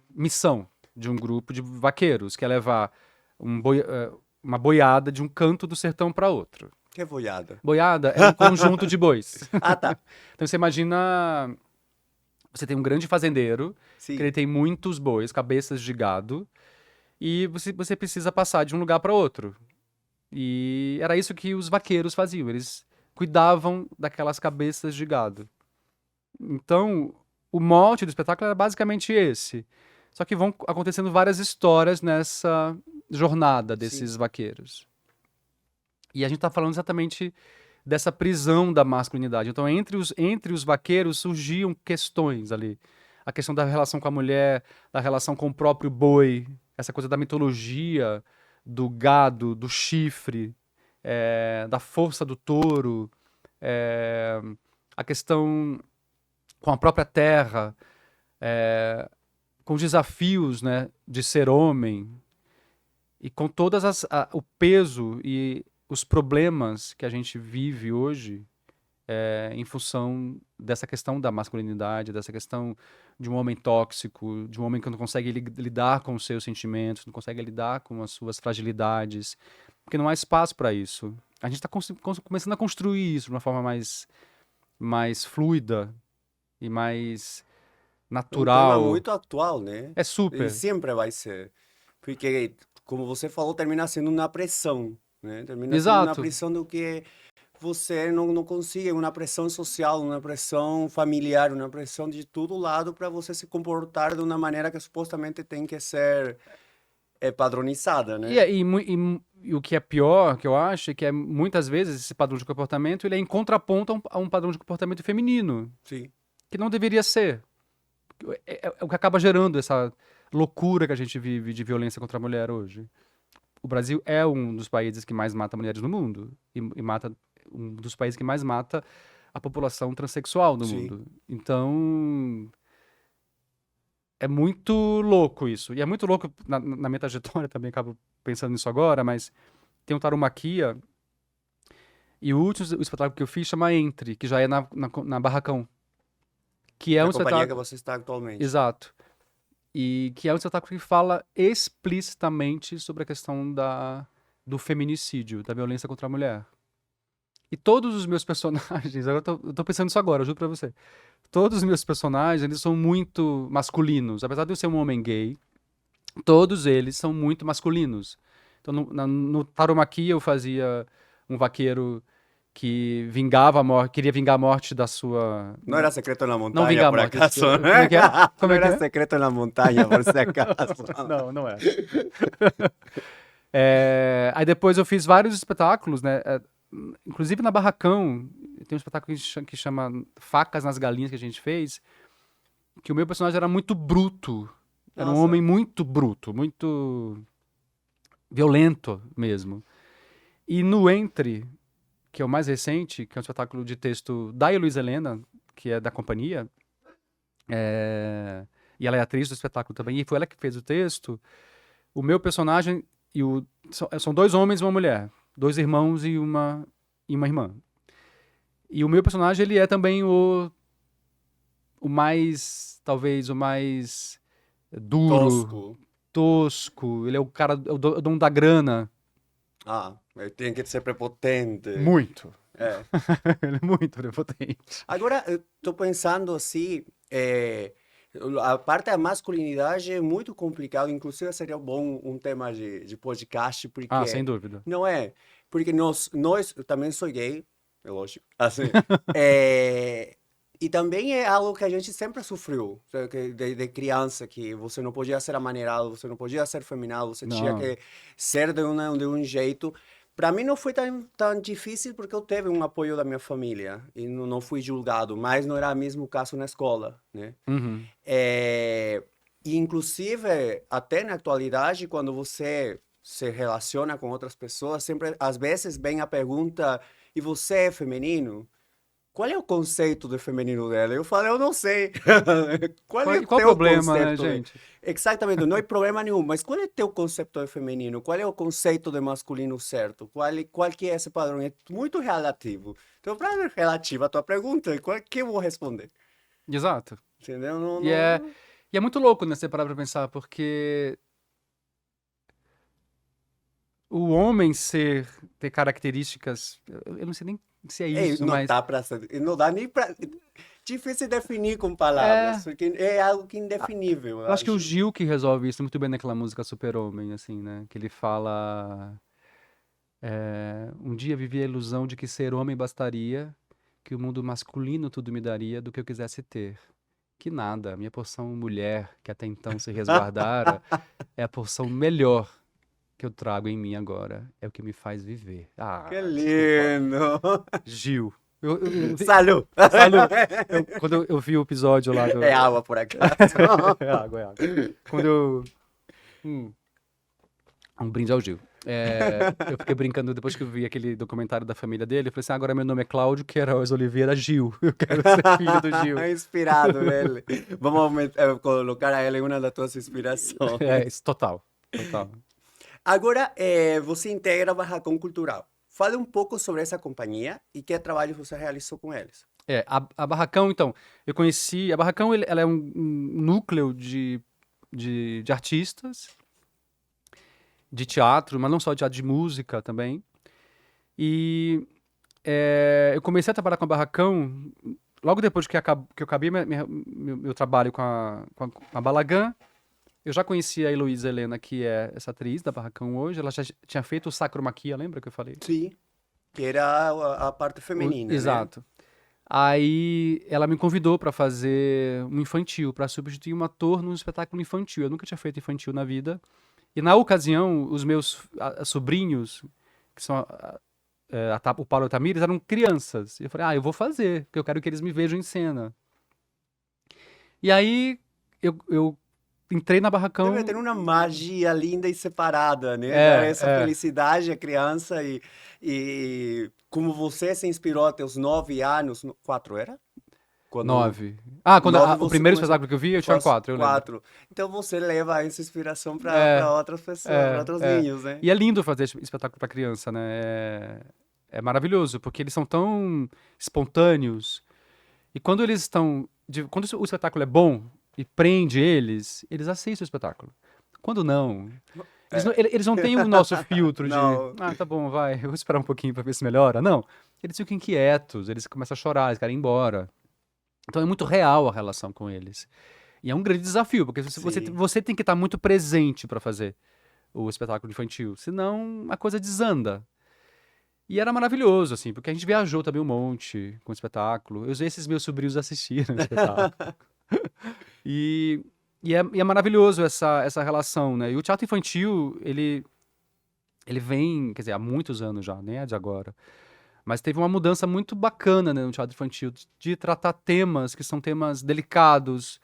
missão de um grupo de vaqueiros, que é levar uma boiada de um canto do sertão para outro. Que voiada. Boiada é um conjunto de bois. Ah, tá. Então você imagina, você tem um grande fazendeiro, que Sim. ele tem muitos bois, cabeças de gado, e você precisa passar de um lugar para outro. E era isso que os vaqueiros faziam, eles cuidavam daquelas cabeças de gado. Então, o mote do espetáculo era basicamente esse. Só que vão acontecendo várias histórias nessa jornada Sim. desses vaqueiros. E a gente está falando exatamente dessa prisão da masculinidade. Então, entre os vaqueiros surgiam questões ali. A questão da relação com a mulher, da relação com o próprio boi, essa coisa da mitologia, do gado, do chifre, da força do touro, eh, a questão com a própria terra, com os desafios, né, de ser homem e com o peso e os problemas que a gente vive hoje em função dessa questão da masculinidade, dessa questão de um homem tóxico, de um homem que não consegue lidar com os seus sentimentos, não consegue lidar com as suas fragilidades, porque não há espaço para isso. A gente está começando a construir isso de uma forma mais fluida e mais É um tema natural. muito atual, né? É E super. sempre vai ser. Porque, como você falou, termina sendo uma pressão, né? Termina sendo uma Exato. pressão do que você não consegue, uma pressão social, uma pressão familiar, uma pressão de todo lado para você se comportar de uma maneira que supostamente tem que ser padronizada, E, né? é- e, mu- e mu- e o que é pior, que eu acho, é que muitas vezes esse padrão de comportamento ele é em contraponto a um padrão de comportamento feminino, Sim, que não deveria ser. É o que acaba gerando essa loucura que a gente vive de violência contra a mulher hoje. O Brasil é um dos países que mais mata mulheres no mundo e mata um dos países que mais mata a população transexual no sim. mundo. Então, é muito louco isso. E é muito louco na minha trajetória também, acabo pensando nisso agora, mas tem um taromaquia E o último espetáculo que eu fiz chama Entre, que já é na Barracão. Que é A um companhia que espetáculo... você está atualmente. Exato. E que é um espetáculo que fala explicitamente sobre a questão do feminicídio, da violência contra a mulher. E todos os meus personagens, eu tô pensando nisso agora, eu juro pra você. Todos os meus personagens, eles são muito masculinos. Apesar de eu ser um homem gay, todos eles são muito masculinos. Então, no Taromaquia eu fazia um vaqueiro que queria vingar a morte da sua... Não era Secreto na Não Montanha, vingar a por morte. acaso? Como é que é? Como Não é que era é? Secreto na Montanha, por se acaso. Não, não é. Aí depois eu fiz vários espetáculos, né? Inclusive na Barracão, tem um espetáculo que chama Facas nas Galinhas que a gente fez, que o meu personagem era muito bruto. Era um Nossa. homem muito bruto, muito violento mesmo. E no Entre, que é o mais recente, que é um espetáculo de texto da Heloísa Helena, que é da companhia, e ela é atriz do espetáculo também, e foi ela que fez o texto. O meu personagem são dois homens e uma mulher, dois irmãos e uma irmã. E o meu personagem, ele é também talvez o mais duro, tosco. Ele é o cara, é o dono da grana. Ah, ele tem que ser prepotente. Muito. É. Ele é muito prepotente. Agora, eu tô pensando assim, a parte da masculinidade é muito complicado, inclusive seria bom um tema de podcast, porque... Ah, sem dúvida. Não é? Porque eu também sou gay, é lógico, assim, e também é algo que a gente sempre sofreu, sabe, de criança, que você não podia ser amaneirado, você não podia ser feminado, você tinha Não. que ser de um jeito. Para mim não foi tão difícil porque eu tive um apoio da minha família e não fui julgado, mas não era o mesmo caso na escola, né? Uhum. E inclusive, até na atualidade, quando você se relaciona com outras pessoas, sempre, às vezes, vem a pergunta, e você é feminino? Qual é o conceito de feminino dela? Eu falo, eu não sei. Qual é o Qual o teu problema, né, conceito? gente? Exatamente, não é problema nenhum, mas qual é o teu conceito de feminino? Qual é o conceito de masculino certo? Qual que é esse padrão? É muito relativo. Então, para relativa a tua pergunta, qual que eu vou responder? Exato. Entendeu? Não, E é muito louco, né, você parar pra pensar, porque o homem ter características, eu não sei nem se é isso, Não mas dá para não dá nem para difícil definir com palavras, porque é algo que é indefinível, eu acho que o acho. Gil que resolve isso muito bem naquela música Super-Homem, assim, né? Que ele fala: um dia vivi a ilusão de que ser homem bastaria, que o mundo masculino tudo me daria do que eu quisesse ter. Que nada, minha porção mulher, que até então se resguardara, é a porção melhor que eu trago em mim agora. É o que me faz viver. Ah, Que desculpa. lindo! Gil. Salud! Salu, quando eu vi o episódio lá do. É água por acaso. É água, é água. Quando eu. Um brinde ao Gil. Eu fiquei brincando depois que eu vi aquele documentário da família dele. Eu falei assim: agora meu nome é Cláudio Queiroz Oliveira Gil. Eu quero ser filho do Gil. Inspirado nele. Vamos colocar a ele em uma das tuas inspirações. Isso, total. Total. Agora, você integra a Barracão Cultural. Fale um pouco sobre essa companhia e que trabalho você realizou com eles. A Barracão, então, eu conheci. A Barracão ela é um núcleo de artistas, de teatro, mas não só de teatro, de música também. E eu comecei a trabalhar com a Barracão logo depois que eu acabei meu trabalho com a Balagan. Eu já conhecia a Heloísa Helena, que é essa atriz da Barracão hoje. Ela já tinha feito o Sacromaquia, lembra que eu falei? Sim. Que era a parte feminina, Exato. Aí ela me convidou para fazer um infantil, para substituir um ator num espetáculo infantil. Eu nunca tinha feito infantil na vida. E na ocasião, os meus sobrinhos, que são o Paulo e o Tamires, eram crianças. E eu falei, eu vou fazer, porque eu quero que eles me vejam em cena. E aí eu entrei na Barracão. Deve ter uma magia linda e separada, né? Dar essa felicidade à criança e como você se inspirou até os 9 anos, 4 era? 9. O primeiro começou... espetáculo que eu vi, eu tinha 4, eu lembro. 4. Então você leva essa inspiração para outras pessoas, para outros ninhos, né? E é lindo fazer espetáculo para criança, né? é maravilhoso, porque eles são tão espontâneos. E quando eles estão. Quando o espetáculo é bom e prende eles, eles assistem o espetáculo. Quando não. Eles não têm o nosso filtro de. Não, Ah, tá bom, vai, eu vou esperar um pouquinho pra ver se melhora. Não. Eles ficam inquietos, eles começam a chorar, eles querem ir embora. Então é muito real a relação com eles. E é um grande desafio, porque sim, você tem que estar muito presente pra fazer o espetáculo infantil, senão a coisa desanda. E era maravilhoso, assim, porque a gente viajou também um monte com o espetáculo. Eu usei esses meus sobrinhos assistiram o espetáculo. E, e é maravilhoso essa relação, né? E o teatro infantil, ele vem, quer dizer, há muitos anos já, nem é de agora. Mas teve uma mudança muito bacana, né, no teatro infantil, de tratar temas que são temas delicados,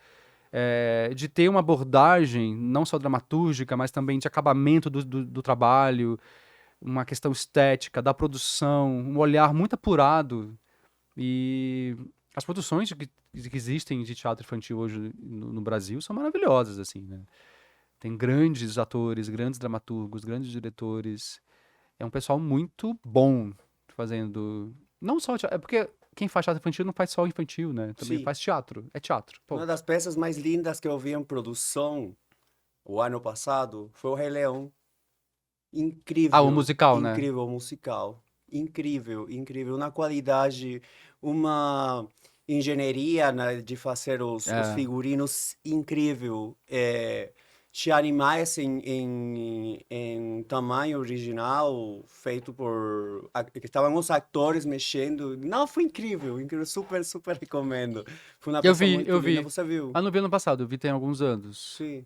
de ter uma abordagem, não só dramatúrgica, mas também de acabamento do trabalho, uma questão estética, da produção, um olhar muito apurado. E as produções que existem de teatro infantil hoje no Brasil são maravilhosas, assim, né? Tem grandes atores, grandes dramaturgos, grandes diretores. É um pessoal muito bom fazendo. Não só teatro, é porque quem faz teatro infantil não faz só infantil, né? Também sim. faz teatro. É teatro. Uma Ponto. das peças mais lindas que eu vi em produção o ano passado foi o Rei Leão. Ah, o Incrível, musical, né? incrível musical. Incrível, incrível. Uma qualidade, uma engenharia, né, de fazer os É. figurinos incrível. De animais em tamanho original, feito por... que estavam os atores mexendo. Não, foi incrível, incrível. Super, super recomendo. Foi uma Eu peça vi, muito eu linda. vi. Você viu? Ah, não vi ano passado, eu vi tem alguns anos. Sim.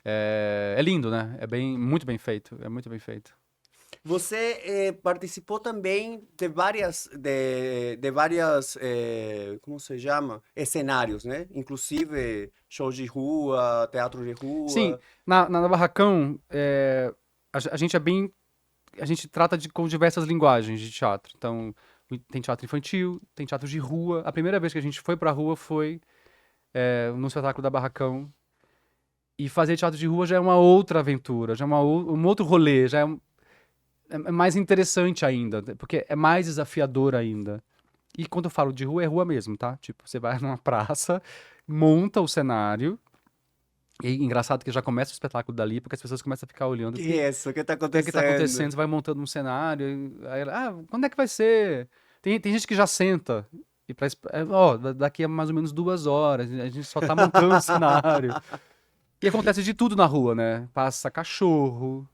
É lindo, né? É bem, muito bem feito. É muito bem feito. Você participou também de várias, como se chama? Cenários, né? Inclusive shows de rua, teatro de Sim, rua. na Barracão, a gente é bem. A gente trata com diversas linguagens de teatro. Então, tem teatro infantil, tem teatro de rua. A primeira vez que a gente foi pra rua foi no espetáculo da Barracão. E fazer teatro de rua já é uma outra aventura, já é um outro rolê, já é mais interessante ainda, porque é mais desafiador ainda. E quando eu falo de rua, é rua mesmo, tá? Tipo, você vai numa praça, monta o cenário. E é engraçado que já começa o espetáculo dali, porque as pessoas começam a ficar olhando. Que é isso? O que está O que é que tá acontecendo? acontecendo? Você vai montando um cenário. Aí, quando é que vai ser? Tem gente que já senta. E daqui a mais ou menos 2 horas. A gente só tá montando o cenário. E acontece de tudo na rua, né? Passa cachorro,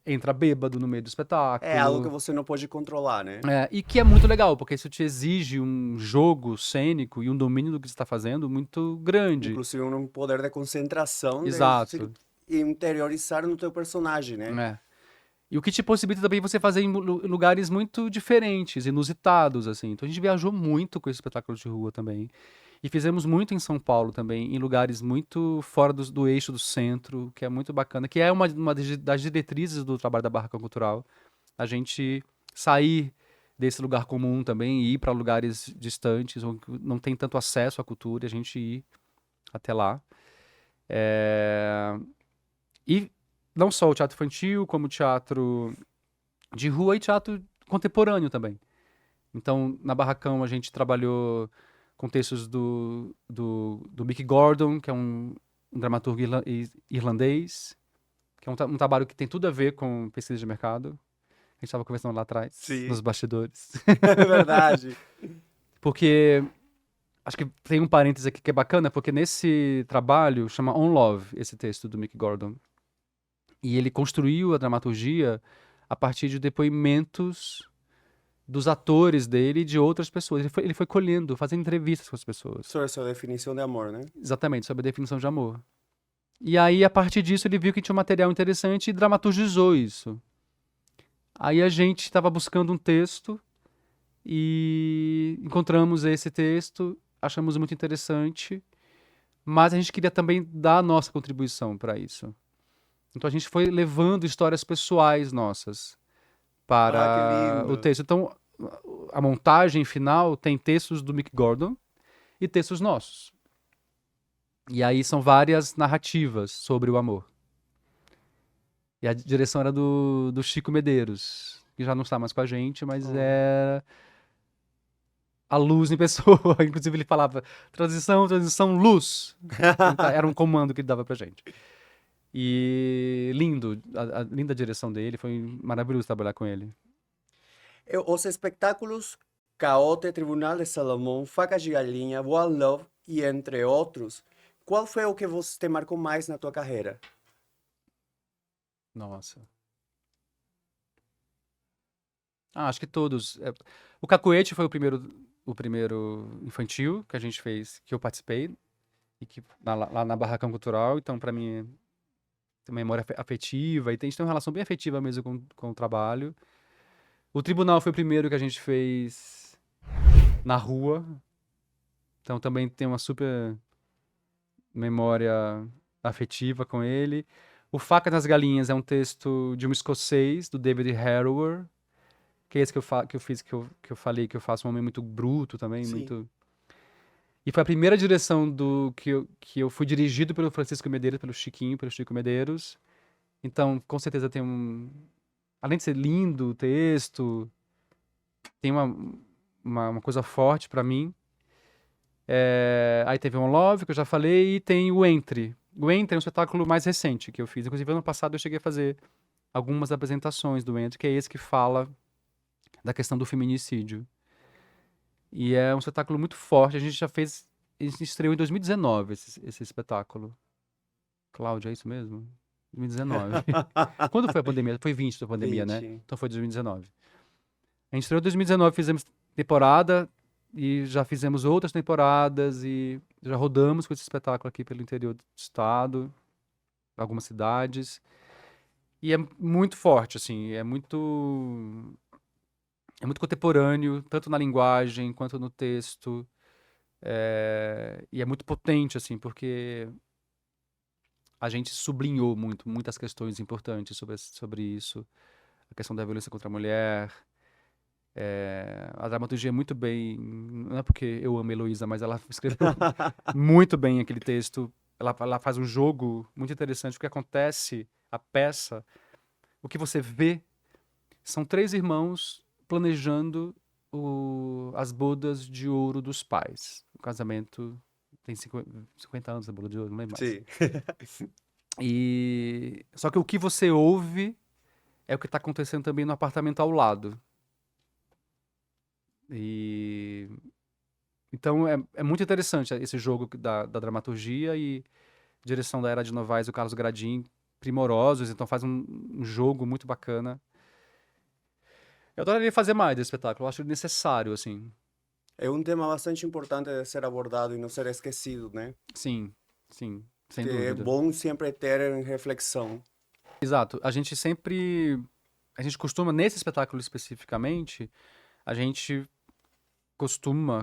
entra bêbado no meio do É algo que espetáculo. você não pode controlar, né? E que é muito legal, porque isso te exige um jogo cênico e um domínio do que você está fazendo muito grande. Inclusive um poder de concentração de se Exato. interiorizar no teu personagem, né? É. E o que te possibilita também você fazer em lugares muito diferentes, inusitados, assim. Então a gente viajou muito com esse espetáculo de rua também. E fizemos muito em São Paulo também, em lugares muito fora do eixo do centro, que é muito bacana, que é uma das diretrizes do trabalho da Barracão Cultural. A gente sair desse lugar comum também e ir para lugares distantes, onde não tem tanto acesso à cultura, e a gente ir até lá. É, E não só o teatro infantil, como o teatro de rua e teatro contemporâneo também. Então, na Barracão, a gente trabalhou com textos do Mick Gordon, que é um dramaturgo irlandês, que é um trabalho que tem tudo a ver com pesquisa de mercado. A gente estava conversando lá atrás, nos Sim, bastidores. é verdade. Porque acho que tem um parêntese aqui que é bacana, porque nesse trabalho chama On Love, esse texto do Mick Gordon. E ele construiu a dramaturgia a partir de depoimentos dos atores dele e de outras pessoas. Ele foi colhendo, fazendo entrevistas com as pessoas. Sobre a sua definição de amor, né? Exatamente, sobre a definição de amor. E aí, a partir disso, ele viu que tinha um material interessante e dramaturgizou isso. Aí a gente estava buscando um texto e encontramos esse texto, achamos muito interessante, mas a gente queria também dar a nossa contribuição para isso. Então a gente foi levando histórias pessoais nossas Ah, que para o lindo. texto. Então a montagem final tem textos do Mick Gordon e textos nossos. E aí são várias narrativas sobre o amor. E a direção era do Chico Medeiros. que já não está mais com a gente, mas é a luz em pessoa. Inclusive ele falava, transição, luz. Era um comando que ele dava pra gente. E lindo, a linda direção dele, foi maravilhoso trabalhar com ele. Os espetáculos Caote, Tribunal de Salomão, Facas de Galinha, One Love e entre outros, qual foi o que você te marcou mais na tua carreira? Nossa. Acho que todos. O Cacuete foi o primeiro infantil que a gente fez, que eu participei, e que lá na Barracão Cultural, então pra mim tem uma memória afetiva, e a gente tem uma relação bem afetiva mesmo com o trabalho. O Tribunal foi o primeiro que a gente fez na rua, então também tem uma super memória afetiva com ele. O Faca nas Galinhas é um texto de um escocês, do David Harrower, que é esse que eu fiz, que eu falei que eu faço um homem muito bruto também, Sim. muito... E foi a primeira direção que eu fui dirigido pelo Francisco Medeiros, pelo Chico Medeiros. Então, com certeza tem além de ser lindo o texto, tem uma coisa forte pra mim. Aí teve o On Love, que eu já falei, e tem o Entre. O Entre é um espetáculo mais recente que eu fiz. Inclusive, ano passado eu cheguei a fazer algumas apresentações do Entre, que é esse que fala da questão do feminicídio. E é um espetáculo muito forte. A gente estreou em 2019 esse espetáculo. Cláudia, é isso mesmo? 2019. Quando foi a pandemia? Foi 20 da pandemia, né? 20. Então foi 2019. A gente estreou em 2019, fizemos temporada e já fizemos outras temporadas e já rodamos com esse espetáculo aqui pelo interior do estado, algumas cidades. E é muito forte, assim, é muito contemporâneo, tanto na linguagem quanto no texto. E é muito potente, assim, porque a gente sublinhou muitas questões importantes sobre isso. A questão da violência contra a mulher. A dramaturgia é muito bem... Não é porque eu amo a Heloísa, mas ela escreveu muito bem aquele texto. Ela faz um jogo muito interessante. O que acontece, a peça, o que você vê, são 3 irmãos planejando as bodas de ouro dos pais. O casamento tem 50 anos, a boda de ouro, não lembro mais. Sim. Só que o que você ouve é o que está acontecendo também no apartamento ao lado. Então é muito interessante esse jogo da dramaturgia e direção da Era de Novaes e o Carlos Gradin, primorosos, então faz um jogo muito bacana. Eu adoraria fazer mais desse espetáculo, eu acho necessário, assim. É um tema bastante importante de ser abordado e não ser esquecido, né? Sim, sem Que é dúvida. bom sempre ter em reflexão. Exato. A gente costuma, nesse espetáculo especificamente, a gente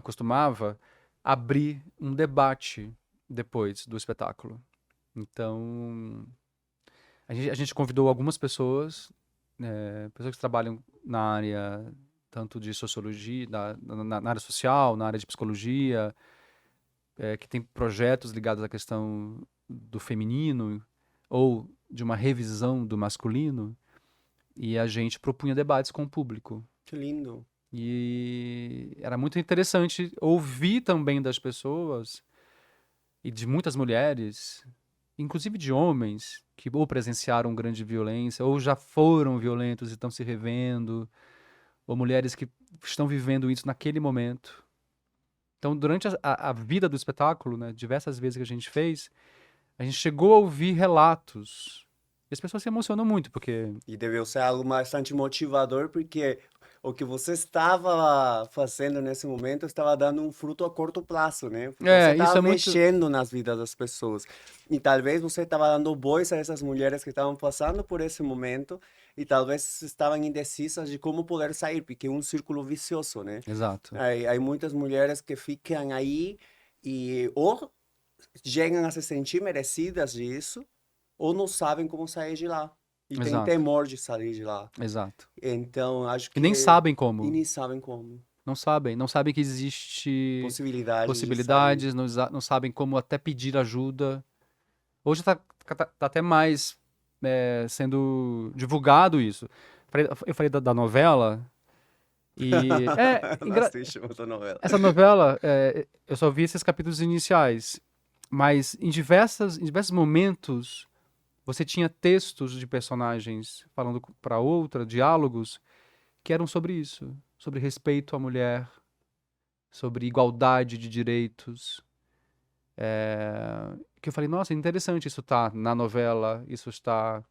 costumava abrir um debate depois do espetáculo. Então, a gente convidou algumas pessoas, pessoas que trabalham na área tanto de sociologia, na área social, na área de psicologia, que tem projetos ligados à questão do feminino ou de uma revisão do masculino, e a gente propunha debates com o público. Que lindo. E era muito interessante ouvir também das pessoas e de muitas mulheres, inclusive de homens, que ou presenciaram grande violência, ou já foram violentos e estão se revendo, ou mulheres que estão vivendo isso naquele momento. Então, durante a vida do espetáculo, né, diversas vezes que a gente fez, a gente chegou a ouvir relatos. E as pessoas se emocionam muito, porque... E deveu ser algo bastante motivador, porque o que você estava fazendo nesse momento estava dando um fruto a curto prazo, né? Porque você isso estava é muito... mexendo nas vidas das pessoas. E talvez você estava dando voz a essas mulheres que estavam passando por esse momento e talvez estavam indecisas de como poder sair, porque é um círculo vicioso, né? Exato. Há muitas mulheres que ficam aí e ou chegam a se sentir merecidas disso, ou não sabem como sair de lá. E tem Exato. temor de sair de lá. Exato. Então, acho E nem que... sabem E como. nem sabem como. Não sabem que existe Possibilidades de sair. possibilidades, não sabem como até pedir ajuda. Hoje tá até mais sendo divulgado isso. Eu falei da novela, e Não assisti muita novela. essa novela, eu só vi esses capítulos iniciais, mas em diversos momentos você tinha textos de personagens falando para outra, diálogos, que eram sobre isso, sobre respeito à mulher, sobre igualdade de direitos. Que eu falei, nossa, interessante, isso tá na novela, isso está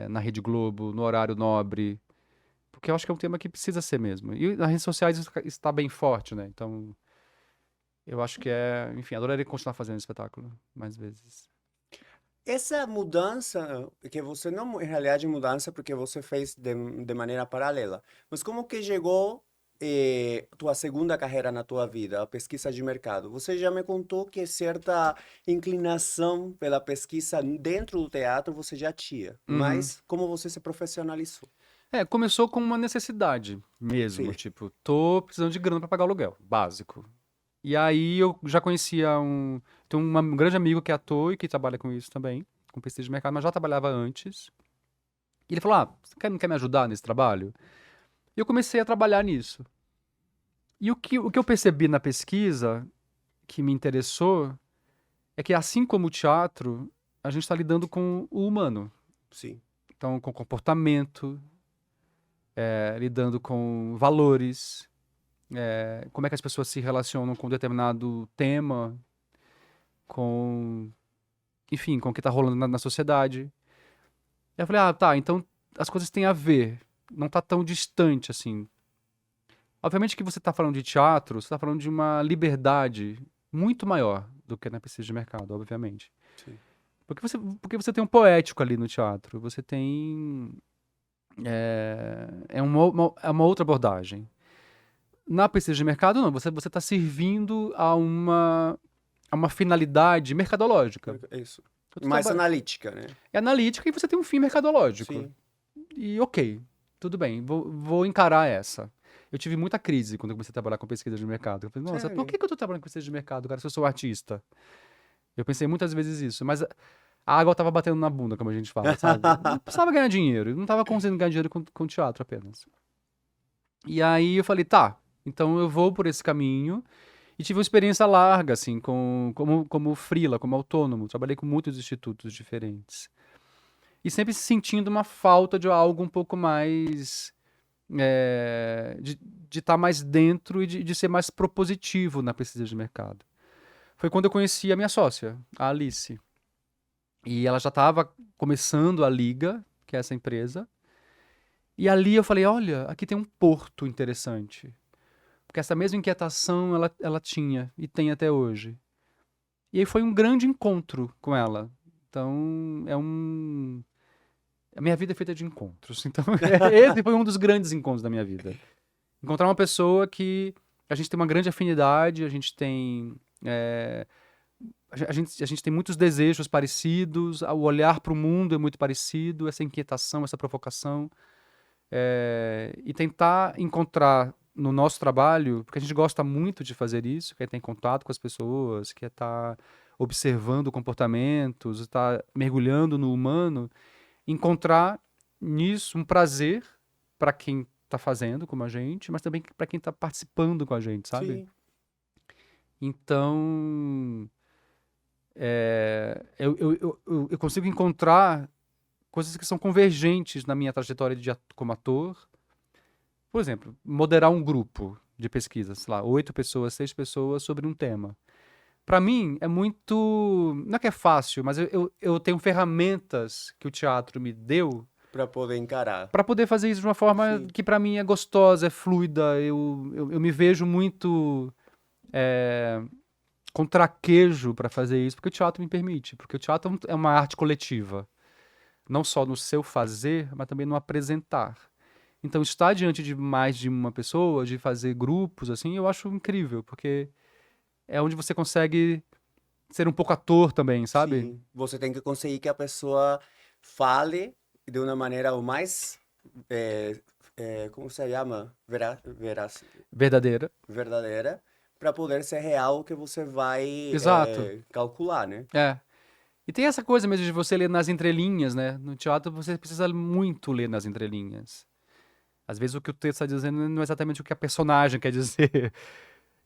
na Rede Globo, no horário nobre, porque eu acho que é um tema que precisa ser mesmo. E nas redes sociais isso está bem forte, né? Então, eu acho que enfim, adoraria continuar fazendo esse espetáculo mais vezes. Essa mudança, que você não, em realidade, mudança porque você fez de maneira paralela, mas como que chegou tua segunda carreira na tua vida, a pesquisa de mercado? Você já me contou que certa inclinação pela pesquisa dentro do teatro você já tinha, Uhum. mas como você se profissionalizou? Começou com uma necessidade mesmo, Sim, tipo, tô precisando de grana para pagar o aluguel, básico. E aí eu já conhecia tem um grande amigo que é ator e que trabalha com isso também, com pesquisa de mercado, mas já trabalhava antes. E ele falou: "Ah, você não quer me ajudar nesse trabalho?" E eu comecei a trabalhar nisso. E o que eu percebi na pesquisa que me interessou é que, assim como o teatro, a gente está lidando com o humano. sim. Então, com comportamento, lidando com valores, como é que as pessoas se relacionam com determinado tema, com, enfim, com o que está rolando na sociedade. Aí eu falei, ah, tá, então as coisas têm a ver, não está tão distante assim. Obviamente que você está falando de teatro, você está falando de uma liberdade muito maior do que na pesquisa de mercado, obviamente. Sim. Porque você tem um poético ali no teatro, você tem. É uma outra abordagem. Na pesquisa de mercado, não, você está servindo a uma finalidade mercadológica. É isso. Eu tô Mais traba- analítica, né? É analítica e você tem um fim mercadológico. Sim. E ok, tudo bem, vou encarar essa. Eu tive muita crise quando eu comecei a trabalhar com pesquisa de mercado. Eu falei, nossa, por Sério? que eu estou trabalhando com pesquisa de mercado, cara, se eu sou artista? Eu pensei muitas vezes isso, mas a água estava batendo na bunda, como a gente fala, sabe? Eu precisava ganhar dinheiro, eu não estava conseguindo ganhar dinheiro com teatro apenas. E aí eu falei, tá, então eu vou por esse caminho. E tive uma experiência larga, assim, como freela, como autônomo. Trabalhei com muitos institutos diferentes. E sempre sentindo uma falta de algo um pouco mais. De estar mais dentro e de ser mais propositivo na pesquisa de mercado. Foi quando eu conheci a minha sócia, a Alice. E ela já estava começando a Liga, que é essa empresa. E ali eu falei: olha, aqui tem um porto interessante. Porque essa mesma inquietação ela tinha e tem até hoje. E aí foi um grande encontro com ela. Então, a minha vida é feita de encontros. Então, esse foi um dos grandes encontros da minha vida. Encontrar uma pessoa que a gente tem uma grande afinidade, a gente tem. A gente tem muitos desejos parecidos, o olhar para o mundo é muito parecido, essa inquietação, essa provocação. E tentar encontrar no nosso trabalho, porque a gente gosta muito de fazer isso, que é estar em contato com as pessoas, que é estar observando comportamentos, estar mergulhando no humano, encontrar nisso um prazer para quem está fazendo como a gente, mas também para quem está participando com a gente, sabe? Sim. Então, eu consigo encontrar coisas que são convergentes na minha trajetória como ator. Por exemplo, moderar um grupo de pesquisa, sei lá, 8 pessoas, 6 pessoas sobre um tema. Para mim, é muito. Não é que é fácil, mas eu tenho ferramentas que o teatro me deu Para poder encarar. para poder fazer isso de uma forma Sim. que para mim é gostosa, é fluida. Eu me vejo muito com traquejo para fazer isso, porque o teatro me permite. Porque o teatro é uma arte coletiva. Não só no seu fazer, mas também no apresentar. Então, estar diante de mais de uma pessoa, de fazer grupos, assim, eu acho incrível, porque é onde você consegue ser um pouco ator também, sabe? Sim, você tem que conseguir que a pessoa fale de uma maneira o mais, como se chama? Verdadeira. Verdadeira, para poder ser real o que você vai Exato. calcular, né? É. E tem essa coisa mesmo de você ler nas entrelinhas, né? No teatro você precisa muito ler nas entrelinhas. Às vezes o que o texto está dizendo não é exatamente o que a personagem quer dizer.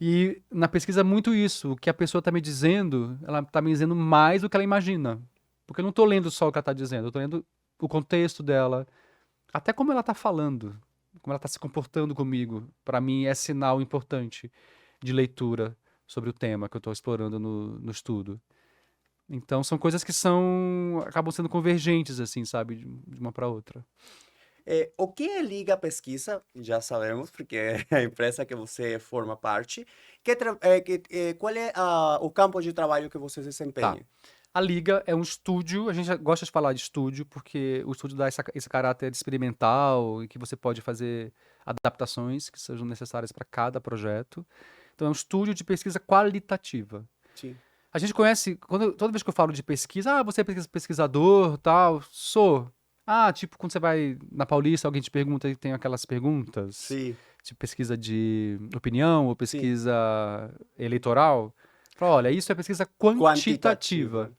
E na pesquisa é muito isso. O que a pessoa está me dizendo, ela está me dizendo mais do que ela imagina. Porque eu não estou lendo só o que ela está dizendo, eu estou lendo o contexto dela, até como ela está falando, como ela está se comportando comigo. Para mim é sinal importante de leitura sobre o tema que eu estou explorando no estudo. Então são coisas que acabam sendo convergentes, assim, sabe, de uma para outra. O que é Liga Pesquisa? Já sabemos, porque é a empresa que você forma parte. Qual é o campo de trabalho que você Tá. desempenha? A Liga é um estúdio, a gente gosta de falar de estúdio, porque o estúdio dá esse caráter experimental e que você pode fazer adaptações que sejam necessárias para cada projeto. Então é um estúdio de pesquisa qualitativa. Sim. A gente conhece, toda vez que eu falo de pesquisa, você é pesquisador, tal, sou. Ah, tipo, quando você vai na Paulista, alguém te pergunta e tem aquelas perguntas, Sim, tipo pesquisa de opinião ou sim. pesquisa eleitoral. Fala, olha, isso é pesquisa quantitativa, Quantitativa.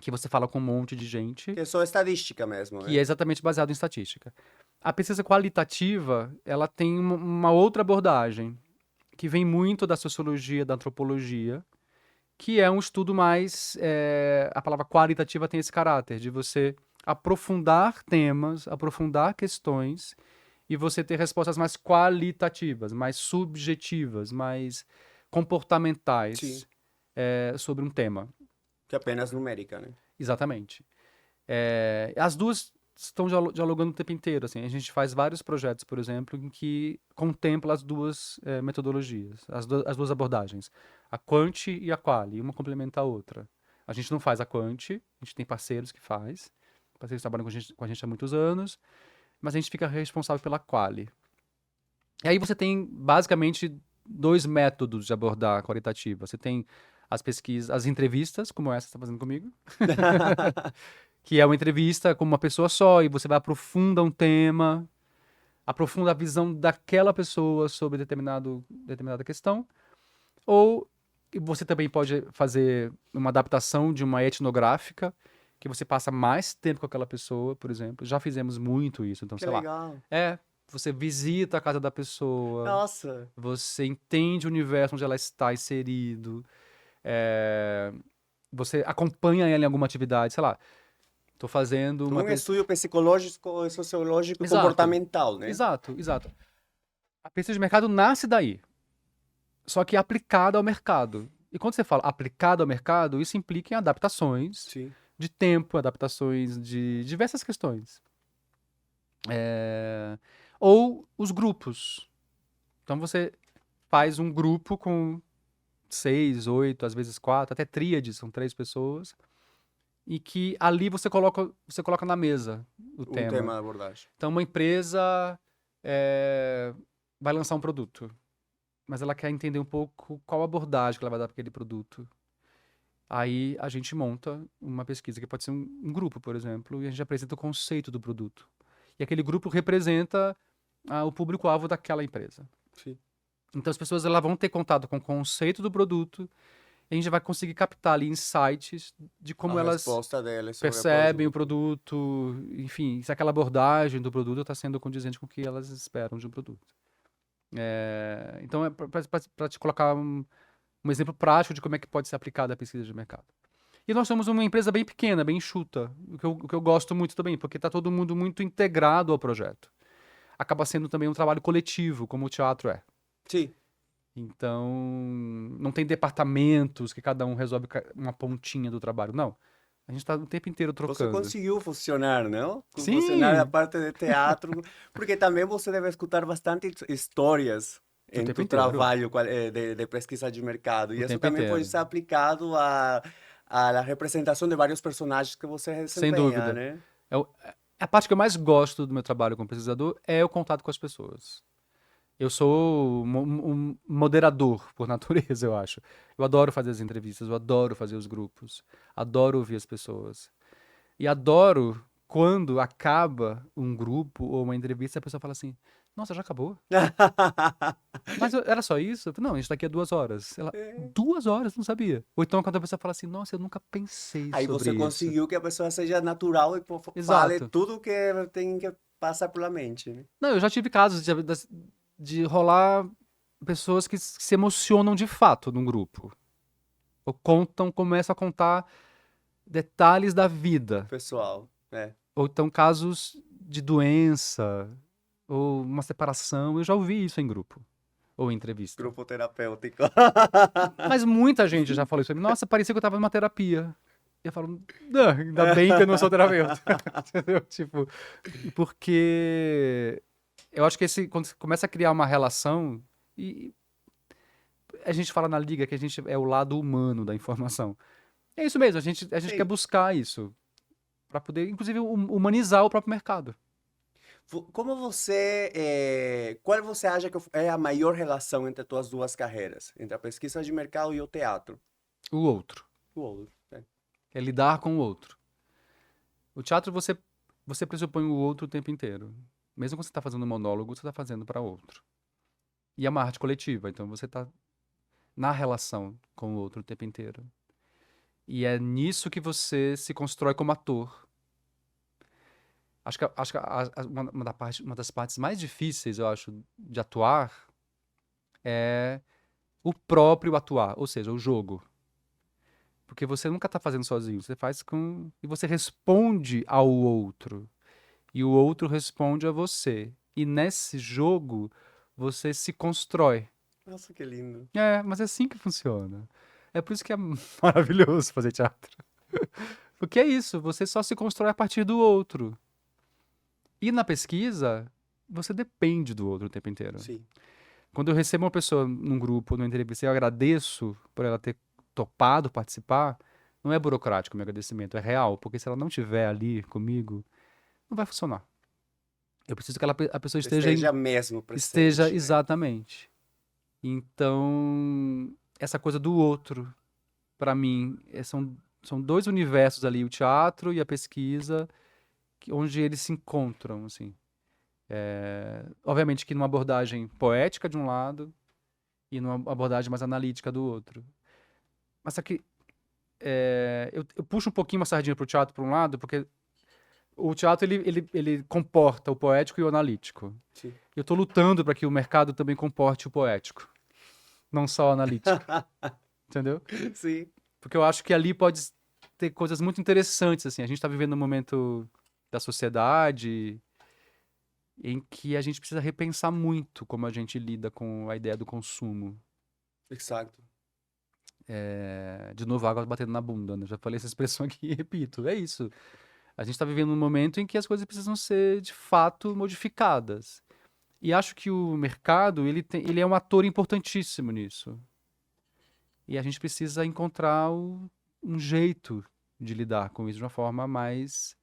que você fala com um monte de gente, Que é só estadística mesmo, que é né? exatamente baseado em estatística. A pesquisa qualitativa, ela tem uma outra abordagem, que vem muito da sociologia, da antropologia, que é um estudo mais. A palavra qualitativa tem esse caráter de você aprofundar temas, aprofundar questões e você ter respostas mais qualitativas, mais subjetivas, mais Sim. comportamentais sobre um tema. Que é apenas numérica, né? Exatamente. As duas estão dialogando o tempo inteiro. Assim. A gente faz vários projetos, por exemplo, em que contempla as duas metodologias, as duas abordagens, a quant e a quali, uma complementa a outra. A gente não faz a quant, a gente tem parceiros que faz, parceiros que trabalham com a gente há muitos anos, mas a gente fica responsável pela quali. E aí você tem basicamente dois métodos de abordar a qualitativa. Você tem as pesquisas, as entrevistas, como essa que você está fazendo comigo, que é uma entrevista com uma pessoa só e você vai aprofunda um tema, aprofunda a visão daquela pessoa sobre determinada questão. Ou você também pode fazer uma adaptação de uma etnográfica, que você passa mais tempo com aquela pessoa, por exemplo. Já fizemos muito isso, então, Que sei lá. legal. Você visita a casa da pessoa, Nossa. você entende o universo onde ela está inserido, é, você acompanha ela em alguma atividade, sei lá. Tô fazendo uma Um pesquisa. estudo psicológico, sociológico e Exato, comportamental, né? exato. A pesquisa de mercado nasce daí, só que aplicada ao mercado. E quando você fala aplicado ao mercado, isso implica em adaptações Sim. de tempo, adaptações de diversas questões. Ou os grupos. Então você faz um grupo com 6, 8, às vezes 4, até tríades, são 3 pessoas, e que ali você coloca na mesa o Um tema tema. de abordagem. Então, uma empresa vai lançar um produto, mas ela quer entender um pouco qual abordagem que ela vai dar para aquele produto. Aí a gente monta uma pesquisa, que pode ser um grupo, por exemplo, e a gente apresenta o conceito do produto. E aquele grupo representa o público-alvo daquela empresa. Sim. Então as pessoas elas vão ter contato com o conceito do produto e a gente vai conseguir captar ali insights de A como elas resposta dele sobre o percebem o produto. produto, enfim, se aquela abordagem do produto está sendo condizente com o que elas esperam de um produto. Então, para te colocar um exemplo prático de como é que pode ser aplicada a pesquisa de mercado. E nós somos uma empresa bem pequena, bem enxuta, o que eu gosto muito também, porque está todo mundo muito integrado ao projeto. Acaba sendo também um trabalho coletivo, como o teatro é. Sim. Então, não tem departamentos que cada um resolve uma pontinha do trabalho. Não. A gente está o tempo inteiro Você trocando. conseguiu funcionar, não? Funcionar a Sim! parte de teatro, porque também você deve escutar bastante histórias O em tempo tu inteiro. trabalho de pesquisa de mercado. E O isso tempo também pode inteiro. ser aplicado à representação de vários personagens que você Sem desempenha, dúvida. né? É o- a parte que eu mais gosto do meu trabalho como pesquisador é o contato com as pessoas. Eu sou um moderador por natureza, eu acho. Eu adoro fazer as entrevistas, eu adoro fazer os grupos, adoro ouvir as pessoas. E adoro quando acaba um grupo ou uma entrevista e a pessoa fala assim: Nossa, já acabou? Mas era só isso? Eu falei, não, a gente tá aqui há 2 horas. Ela, 2 horas? Não sabia. Ou então quando a pessoa fala assim, nossa, eu nunca pensei Aí sobre você isso. conseguiu que a pessoa seja natural e fale Exato. tudo que tem que passar pela mente, né? Não, eu já tive casos de rolar pessoas que se emocionam de fato num grupo. Ou começam a contar detalhes da vida. Pessoal, né? Ou então casos de doença, ou uma separação. Eu já ouvi isso em grupo, ou em entrevista. Grupo terapêutico. Mas muita gente já falou isso pra mim. Nossa, parecia que eu tava numa terapia. E eu falo, não, ainda bem que eu não sou terapeuta. Entendeu? Tipo, porque eu acho que quando você começa a criar uma relação, e a gente fala na liga que a gente é o lado humano da informação. É isso mesmo, a gente quer Sim. buscar isso. Pra poder, inclusive, humanizar o próprio mercado. Como você, qual você acha que é a maior relação entre as tuas duas carreiras? Entre a pesquisa de mercado e o teatro? O outro. O outro, né? É lidar com o outro. O teatro, você pressupõe o outro o tempo inteiro. Mesmo quando você está fazendo um monólogo, você está fazendo para outro. E é uma arte coletiva, então você está na relação com o outro o tempo inteiro. E é nisso que você se constrói como ator. Acho que uma das partes mais difíceis, eu acho, de atuar é o próprio atuar, ou seja, o jogo. Porque você nunca está fazendo sozinho, você faz com. E você responde ao outro. E o outro responde a você. E nesse jogo, você se constrói. Nossa, que lindo. É, mas é assim que funciona. É por isso que é maravilhoso fazer teatro. Porque é isso, você só se constrói a partir do outro. E na pesquisa, você depende do outro o tempo inteiro. Sim. Quando eu recebo uma pessoa num grupo, numa entrevista, eu agradeço por ela ter topado participar, não é burocrático o meu agradecimento, é real. Porque se ela não estiver ali comigo, não vai funcionar. Eu preciso que a pessoa Esteja mesmo esteja presente, né? exatamente. Então, essa coisa do outro, para mim, são dois universos ali, o teatro e a pesquisa, onde eles se encontram, assim. Obviamente que numa abordagem poética de um lado e numa abordagem mais analítica do outro. Mas só que eu puxo um pouquinho uma sardinha pro teatro por um lado, porque o teatro ele comporta o poético e o analítico. Sim. Eu estou lutando para que o mercado também comporte o poético, não só o analítico, entendeu? Sim. Porque eu acho que ali pode ter coisas muito interessantes, assim. A gente está vivendo um momento da sociedade em que a gente precisa repensar muito como a gente lida com a ideia do consumo. Exato. De novo, água batendo na bunda, né? Já falei essa expressão aqui e repito. É isso. A gente está vivendo um momento em que as coisas precisam ser, de fato, modificadas. E acho que o mercado, ele é um ator importantíssimo nisso. E a gente precisa encontrar um jeito de lidar com isso de uma forma mais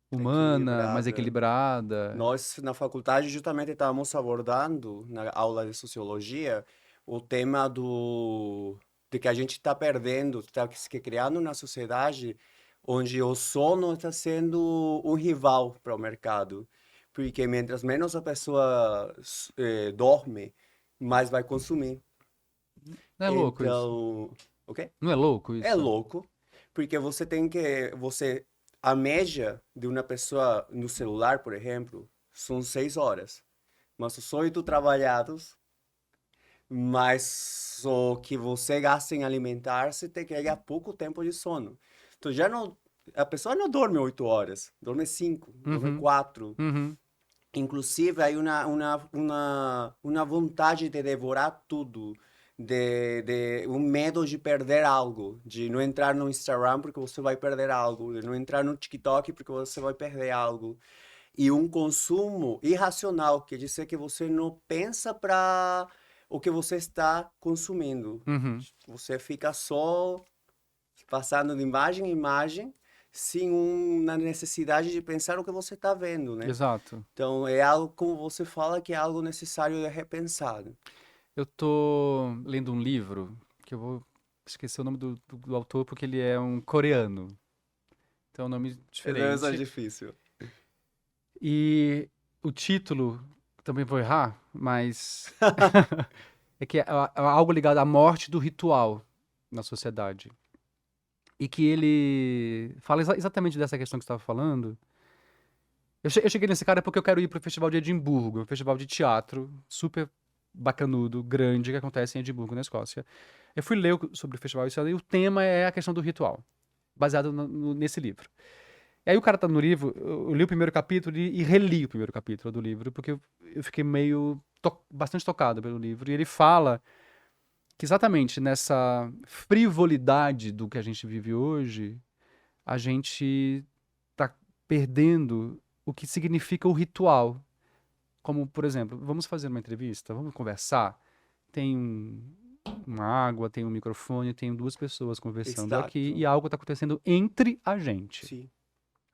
humana, mais Equilibrada. equilibrada. Nós, na faculdade, justamente estávamos abordando, na aula de sociologia, o tema de que a gente está perdendo, está se criando uma sociedade onde o sono está sendo um rival para o mercado. Porque mientras menos a pessoa dorme, mais vai consumir. Não é louco isso? Então, o quê? Não é louco É isso? louco, porque a média de uma pessoa no celular, por exemplo, são 6 horas. Mas os 8 trabalhados, mais o que você gasta em alimentar-se, te ganha pouco tempo de sono. Então já não, a pessoa não dorme 8 horas, dorme 5, dorme Uhum, 4. uhum. Inclusive, aí uma vontade de devorar tudo, um medo de perder algo, de não entrar no Instagram porque você vai perder algo, de não entrar no TikTok porque você vai perder algo. E um consumo irracional, quer dizer que você não pensa para o que você está consumindo. Uhum. Você fica só passando de imagem em imagem, sem uma necessidade de pensar o que você está vendo, né? Exato. Então, é algo, como você fala, que é algo necessário de repensar. Eu tô lendo um livro que eu vou esquecer o nome do autor porque ele é um coreano. Então é um nome Deve ser diferente. difícil. E o título também vou errar, mas é que é algo ligado à morte do ritual na sociedade. E que ele fala exatamente dessa questão que você estava falando. Eu cheguei nesse cara porque eu quero ir pro Festival de Edimburgo, um festival de teatro super bacanudo, grande, que acontece em Edimburgo, na Escócia. Eu fui ler sobre o festival esse ano e o tema é a questão do ritual, baseado nesse livro. E aí o cara tá no livro, eu li o primeiro capítulo e reli o primeiro capítulo do livro, porque eu fiquei bastante tocado pelo livro. E ele fala que exatamente nessa frivolidade do que a gente vive hoje, a gente tá perdendo o que significa o ritual. Como, por exemplo, vamos fazer uma entrevista, vamos conversar, tem uma água, tem um microfone, tem duas pessoas conversando aqui Exato. e algo está acontecendo entre a gente. Sim,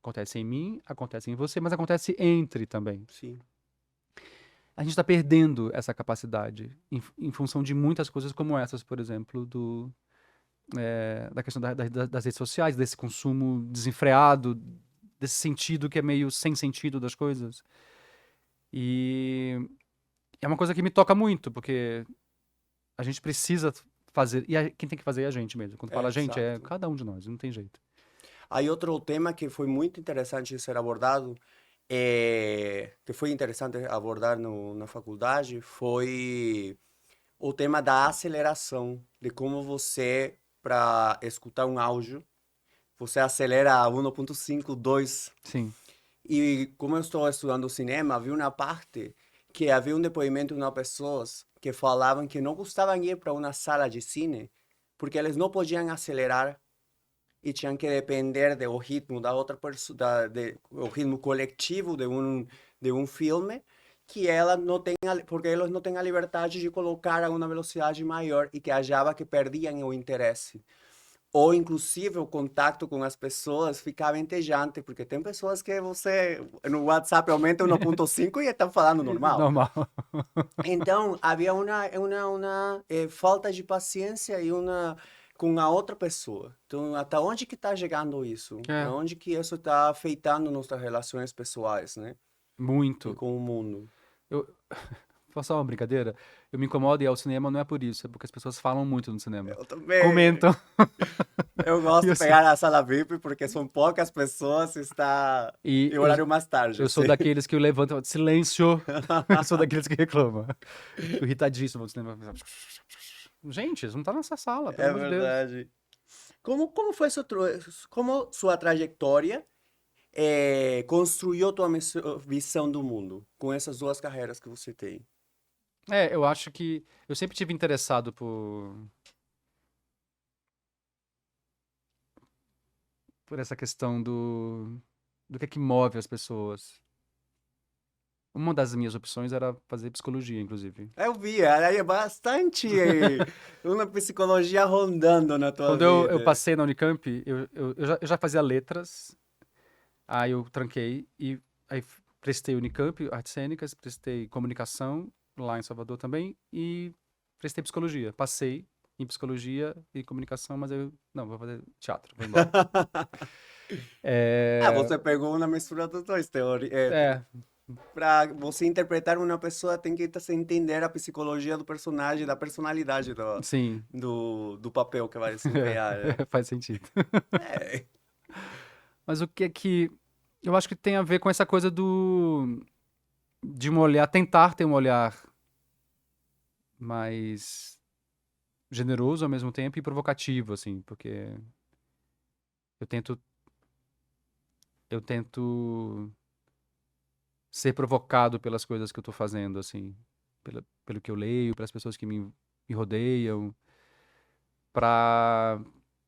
Acontece em mim, acontece em você, mas acontece entre também. sim. A gente está perdendo essa capacidade em função de muitas coisas como essas, por exemplo, da questão das redes sociais, desse consumo desenfreado, desse sentido que é meio sem sentido das coisas. E é uma coisa que me toca muito, porque a gente precisa fazer, e quem tem que fazer é a gente mesmo. Quando fala a gente, é Exato. cada um de nós, não tem jeito. Aí outro tema que foi muito interessante de ser abordado, que foi interessante abordar na faculdade, foi o tema da aceleração, de como você, para escutar um áudio, você acelera a 1.5, 2. Sim, E como eu estou estudando cinema, vi uma parte que havia um depoimento de uma pessoas que falavam que não gostavam de ir para uma sala de cine porque eles não podiam acelerar e tinham que depender do ritmo da outra pessoa, o ritmo coletivo de um filme, que ela não tem, porque eles não têm a liberdade de colocar a uma velocidade maior e que achava que perdiam o interesse. Ou, inclusive, o contato com as pessoas ficava entediante, porque tem pessoas que você, no WhatsApp, aumenta 1.5 e estão falando normal. normal. Então, havia falta de paciência com a outra pessoa. Então, até onde que está chegando isso? É, Aonde que isso está afetando nossas relações pessoais, né? E muito. com o mundo. Eu faço uma brincadeira. Eu me incomodo em ir ao cinema não é por isso, é porque as pessoas falam muito no cinema. Eu também. Comentam. Eu E gosto eu, de pegar a sala VIP porque são poucas pessoas e está e em eu, horário mais tarde, eu sou assim. daqueles que eu levanto e falo, silêncio. Eu sou daqueles que reclamam. Fico irritadíssimo no cinema. Gente, isso não tá nessa sala, pelo É amor de Deus. verdade. Como foi como sua trajetória construiu tua visão do mundo com essas duas carreiras que você tem? É, eu acho que eu sempre tive interessado por essa questão do que é que move as pessoas. Uma das minhas opções era fazer psicologia, inclusive. Eu vi, aí é bastante uma psicologia rondando na tua Quando eu vida. passei na Unicamp, eu já fazia letras, aí eu tranquei e aí prestei Unicamp, artes cênicas, prestei comunicação lá em Salvador também e prestei psicologia. Passei em psicologia e comunicação, mas eu não, vou fazer teatro, vou embora. Ah, É, você pegou uma mistura dos dois, teoria. é, Para você interpretar uma pessoa, tem que entender a psicologia do personagem, da personalidade sim, do papel que vai desempenhar, né? faz sentido. É, Mas o que é que eu acho que tem a ver com essa coisa de um olhar, tentar ter um olhar mais generoso ao mesmo tempo e provocativo, assim, porque eu tento eu tento ser provocado pelas coisas que eu tô fazendo, assim, pelo que eu leio, pelas pessoas que me rodeiam, pra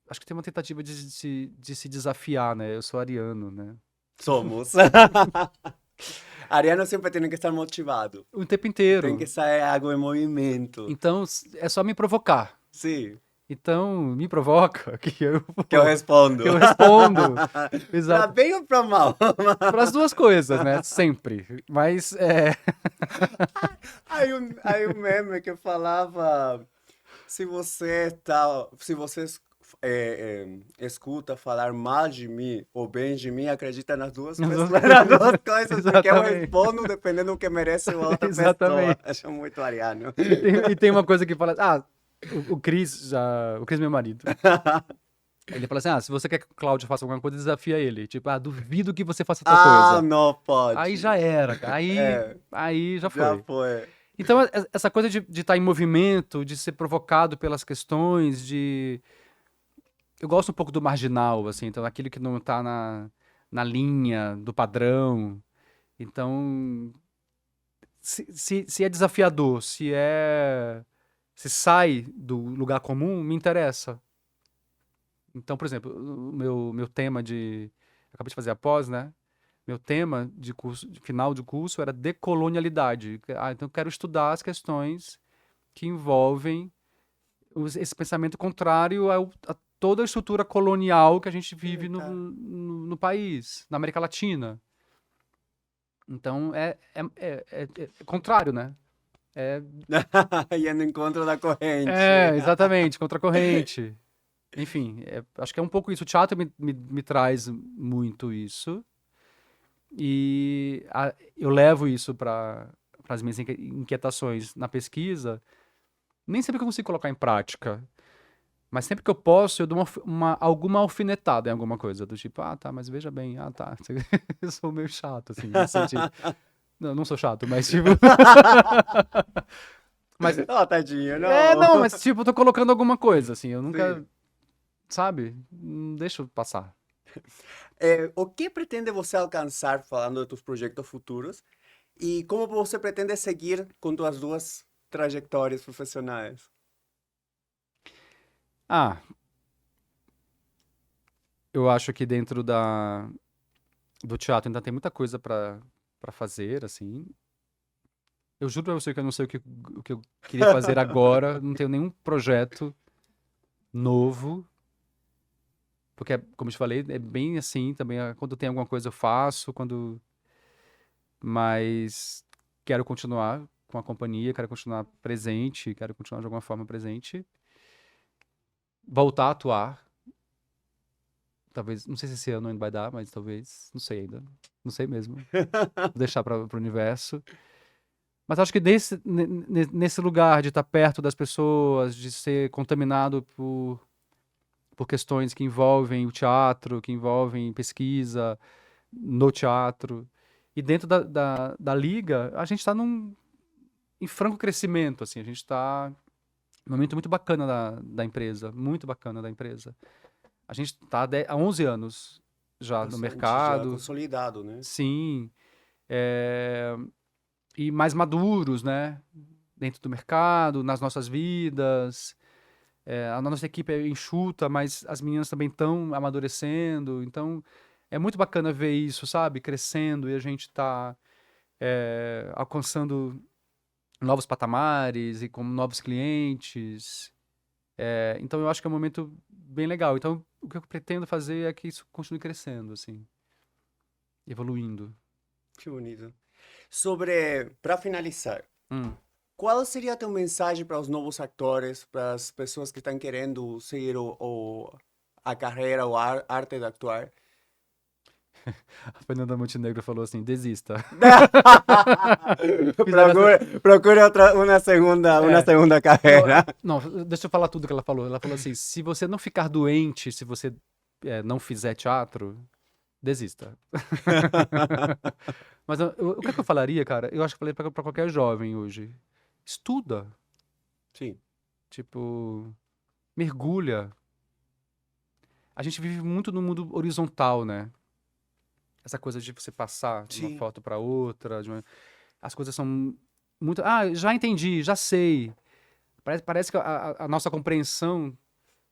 acho que tem uma tentativa de se desafiar, né? Eu sou ariano, né? somos. Ariano sempre tem que estar motivado. O tempo Tem que inteiro. sair algo em movimento. Então, é só me provocar. Sim, Então, me provoca que eu que eu respondo. que eu respondo. Pra Exato. bem ou pra mal? Para as duas coisas, né? Sempre. Mas Aí um meme que falava, se você escuta falar mal de mim ou bem de mim, acredita nas duas Nas duas pessoas, nas duas coisas, porque eu Exatamente. respondo dependendo do que merece a outra pessoa. Exatamente. Acho muito ariano. E tem uma coisa que fala, o Cris, meu marido, ele fala assim, se você quer que o Cláudio faça alguma coisa, desafia ele. Tipo, duvido que você faça tal Ah, coisa. não Aí pode. já era, cara. Aí, É, aí já já foi. foi. Então, essa coisa de estar em movimento, de ser provocado pelas questões, eu gosto um pouco do marginal, assim, então aquilo que não tá na linha do padrão. Então, se é desafiador, se sai do lugar comum, me interessa. Então, por exemplo, o meu tema eu acabei de fazer a pós, né? Meu tema de curso, de final de curso era decolonialidade. Então eu quero estudar as questões que envolvem esse pensamento contrário a toda a estrutura colonial que a gente vive no, Tá. no, no país, na América Latina. Então é contrário, né? É, Ia no encontro da corrente. exatamente, contracorrente. Enfim, acho que é um pouco isso. O teatro me traz muito isso. E eu levo isso para as minhas inquietações na pesquisa. Nem sempre que eu consigo colocar em prática. Mas sempre que eu posso, eu dou alguma alfinetada em alguma coisa. Do tipo, tá, mas veja bem, tá. Eu sou meio chato, assim, nesse sentido. Não sou chato, mas tipo. Mas. Oh, tadinho, não. Não, mas tipo, eu tô colocando alguma coisa, assim. Eu Sim. nunca. Sabe? Não deixo passar. O que pretende você alcançar falando de seus projetos futuros? E como você pretende seguir com suas duas trajetórias profissionais? Ah, eu acho que dentro do teatro ainda tem muita coisa pra fazer, assim. Eu juro pra você que eu não sei o que eu queria fazer agora. Não tenho nenhum projeto novo. Porque, como eu te falei, é bem assim também. Quando tem alguma coisa eu faço, mas quero continuar com a companhia, quero continuar presente, quero continuar de alguma forma presente. Voltar a atuar. Talvez, não sei se esse ano ainda vai dar, mas talvez, não sei ainda. Não sei mesmo. Vou deixar para o universo. Mas acho que nesse lugar de estar perto das pessoas, de ser contaminado por questões que envolvem o teatro, que envolvem pesquisa no teatro. E dentro da liga, a gente está em franco crescimento, assim. A gente está num momento muito bacana da empresa, muito bacana da empresa. A gente está há 11 anos já no Bastante já mercado, consolidado, né? sim, é, e mais maduros, né? Dentro do mercado, nas nossas vidas. A nossa equipe é enxuta, mas as meninas também estão amadurecendo. Então, é muito bacana ver isso, sabe? Crescendo e a gente está alcançando novos patamares e com novos clientes. Então, eu acho que é um momento bem legal. Então, o que eu pretendo fazer é que isso continue crescendo, assim, evoluindo. Que bonito. Sobre, para finalizar, Hum. qual seria a tua mensagem para os novos atores, para as pessoas que estão querendo seguir a carreira ou a arte de actuar? A Fernanda Montenegro falou assim: desista. Fizeram essa. Procure uma É. segunda Não, carreira. não, deixa eu falar tudo que ela falou. Ela falou assim: se você não ficar doente, se você não fizer teatro, desista. Mas o que é que eu falaria, cara? Eu acho que eu falei pra qualquer jovem hoje. Estuda. Sim, Tipo, mergulha. A gente vive muito no mundo horizontal, né? Essa coisa de você passar de uma sim. foto pra outra. As coisas são muito. Já entendi, já sei. Parece que a nossa compreensão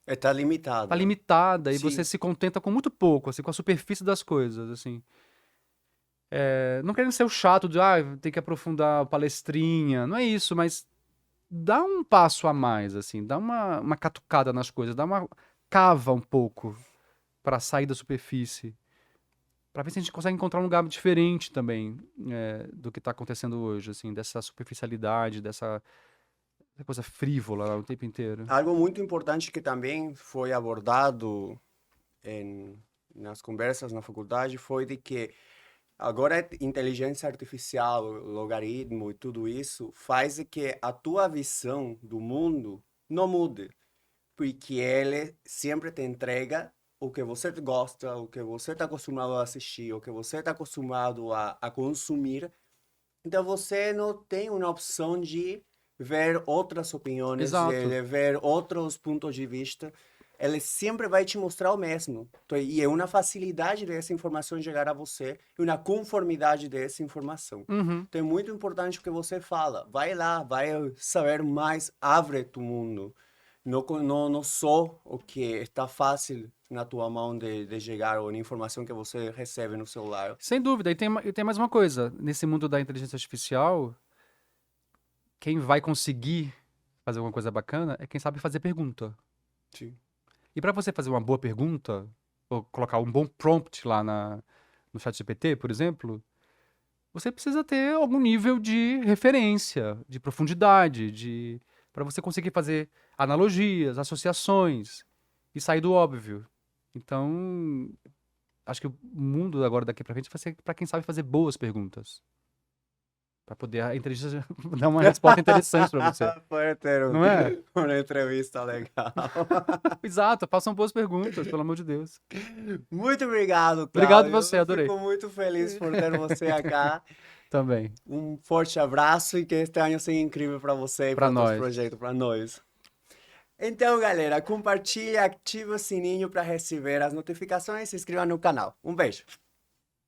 Está tá limitada. limitada e você Sim. se contenta com muito pouco, assim, com a superfície das coisas, assim. Não querendo ser o chato de, tem que aprofundar palestrinha, não é isso, mas dá um passo a mais, assim, dá uma catucada nas coisas, cava um pouco para sair da superfície, para ver se a gente consegue encontrar um lugar diferente também do que está acontecendo hoje, assim, dessa superficialidade, essa coisa frívola o tempo inteiro. Algo muito importante que também foi abordado nas conversas na faculdade foi de que agora a inteligência artificial, logaritmo e tudo isso faz de que a tua visão do mundo não mude, porque ele sempre te entrega o que você gosta, o que você está acostumado a assistir, o que você está acostumado a consumir. Então você não tem uma opção de ver outras opiniões, Exato. de ver outros pontos de vista. Ele sempre vai te mostrar o mesmo. Então, e é uma facilidade dessa informação chegar a você e uma conformidade dessa informação. Uhum. Então é muito importante o que você fala. Vai lá, vai saber mais, abre tu mundo. Não só o que está fácil na tua mão de chegar ou na informação que você recebe no celular. Sem dúvida. E tem mais uma coisa. Nesse mundo da inteligência artificial, quem vai conseguir fazer alguma coisa bacana é quem sabe fazer pergunta. Sim. E para você fazer uma boa pergunta, ou colocar um bom prompt lá no ChatGPT, por exemplo, você precisa ter algum nível de referência, de profundidade, para você conseguir fazer analogias, associações e sair do óbvio. Então, acho que o mundo agora daqui para frente vai ser para quem sabe fazer boas perguntas. Para poder a inteligência dar uma resposta interessante para você. Pode ter Não é? uma entrevista legal. Exato, façam boas perguntas, pelo amor de Deus. Muito obrigado, Cláudio. Obrigado você, Eu adorei. fico muito feliz por ter você aqui. Também. Um forte abraço e que este ano seja incrível para você e Pra para os nós. projetos, para nós. Então, galera, compartilhe, ative o sininho para receber as notificações e se inscreva no canal. Um beijo.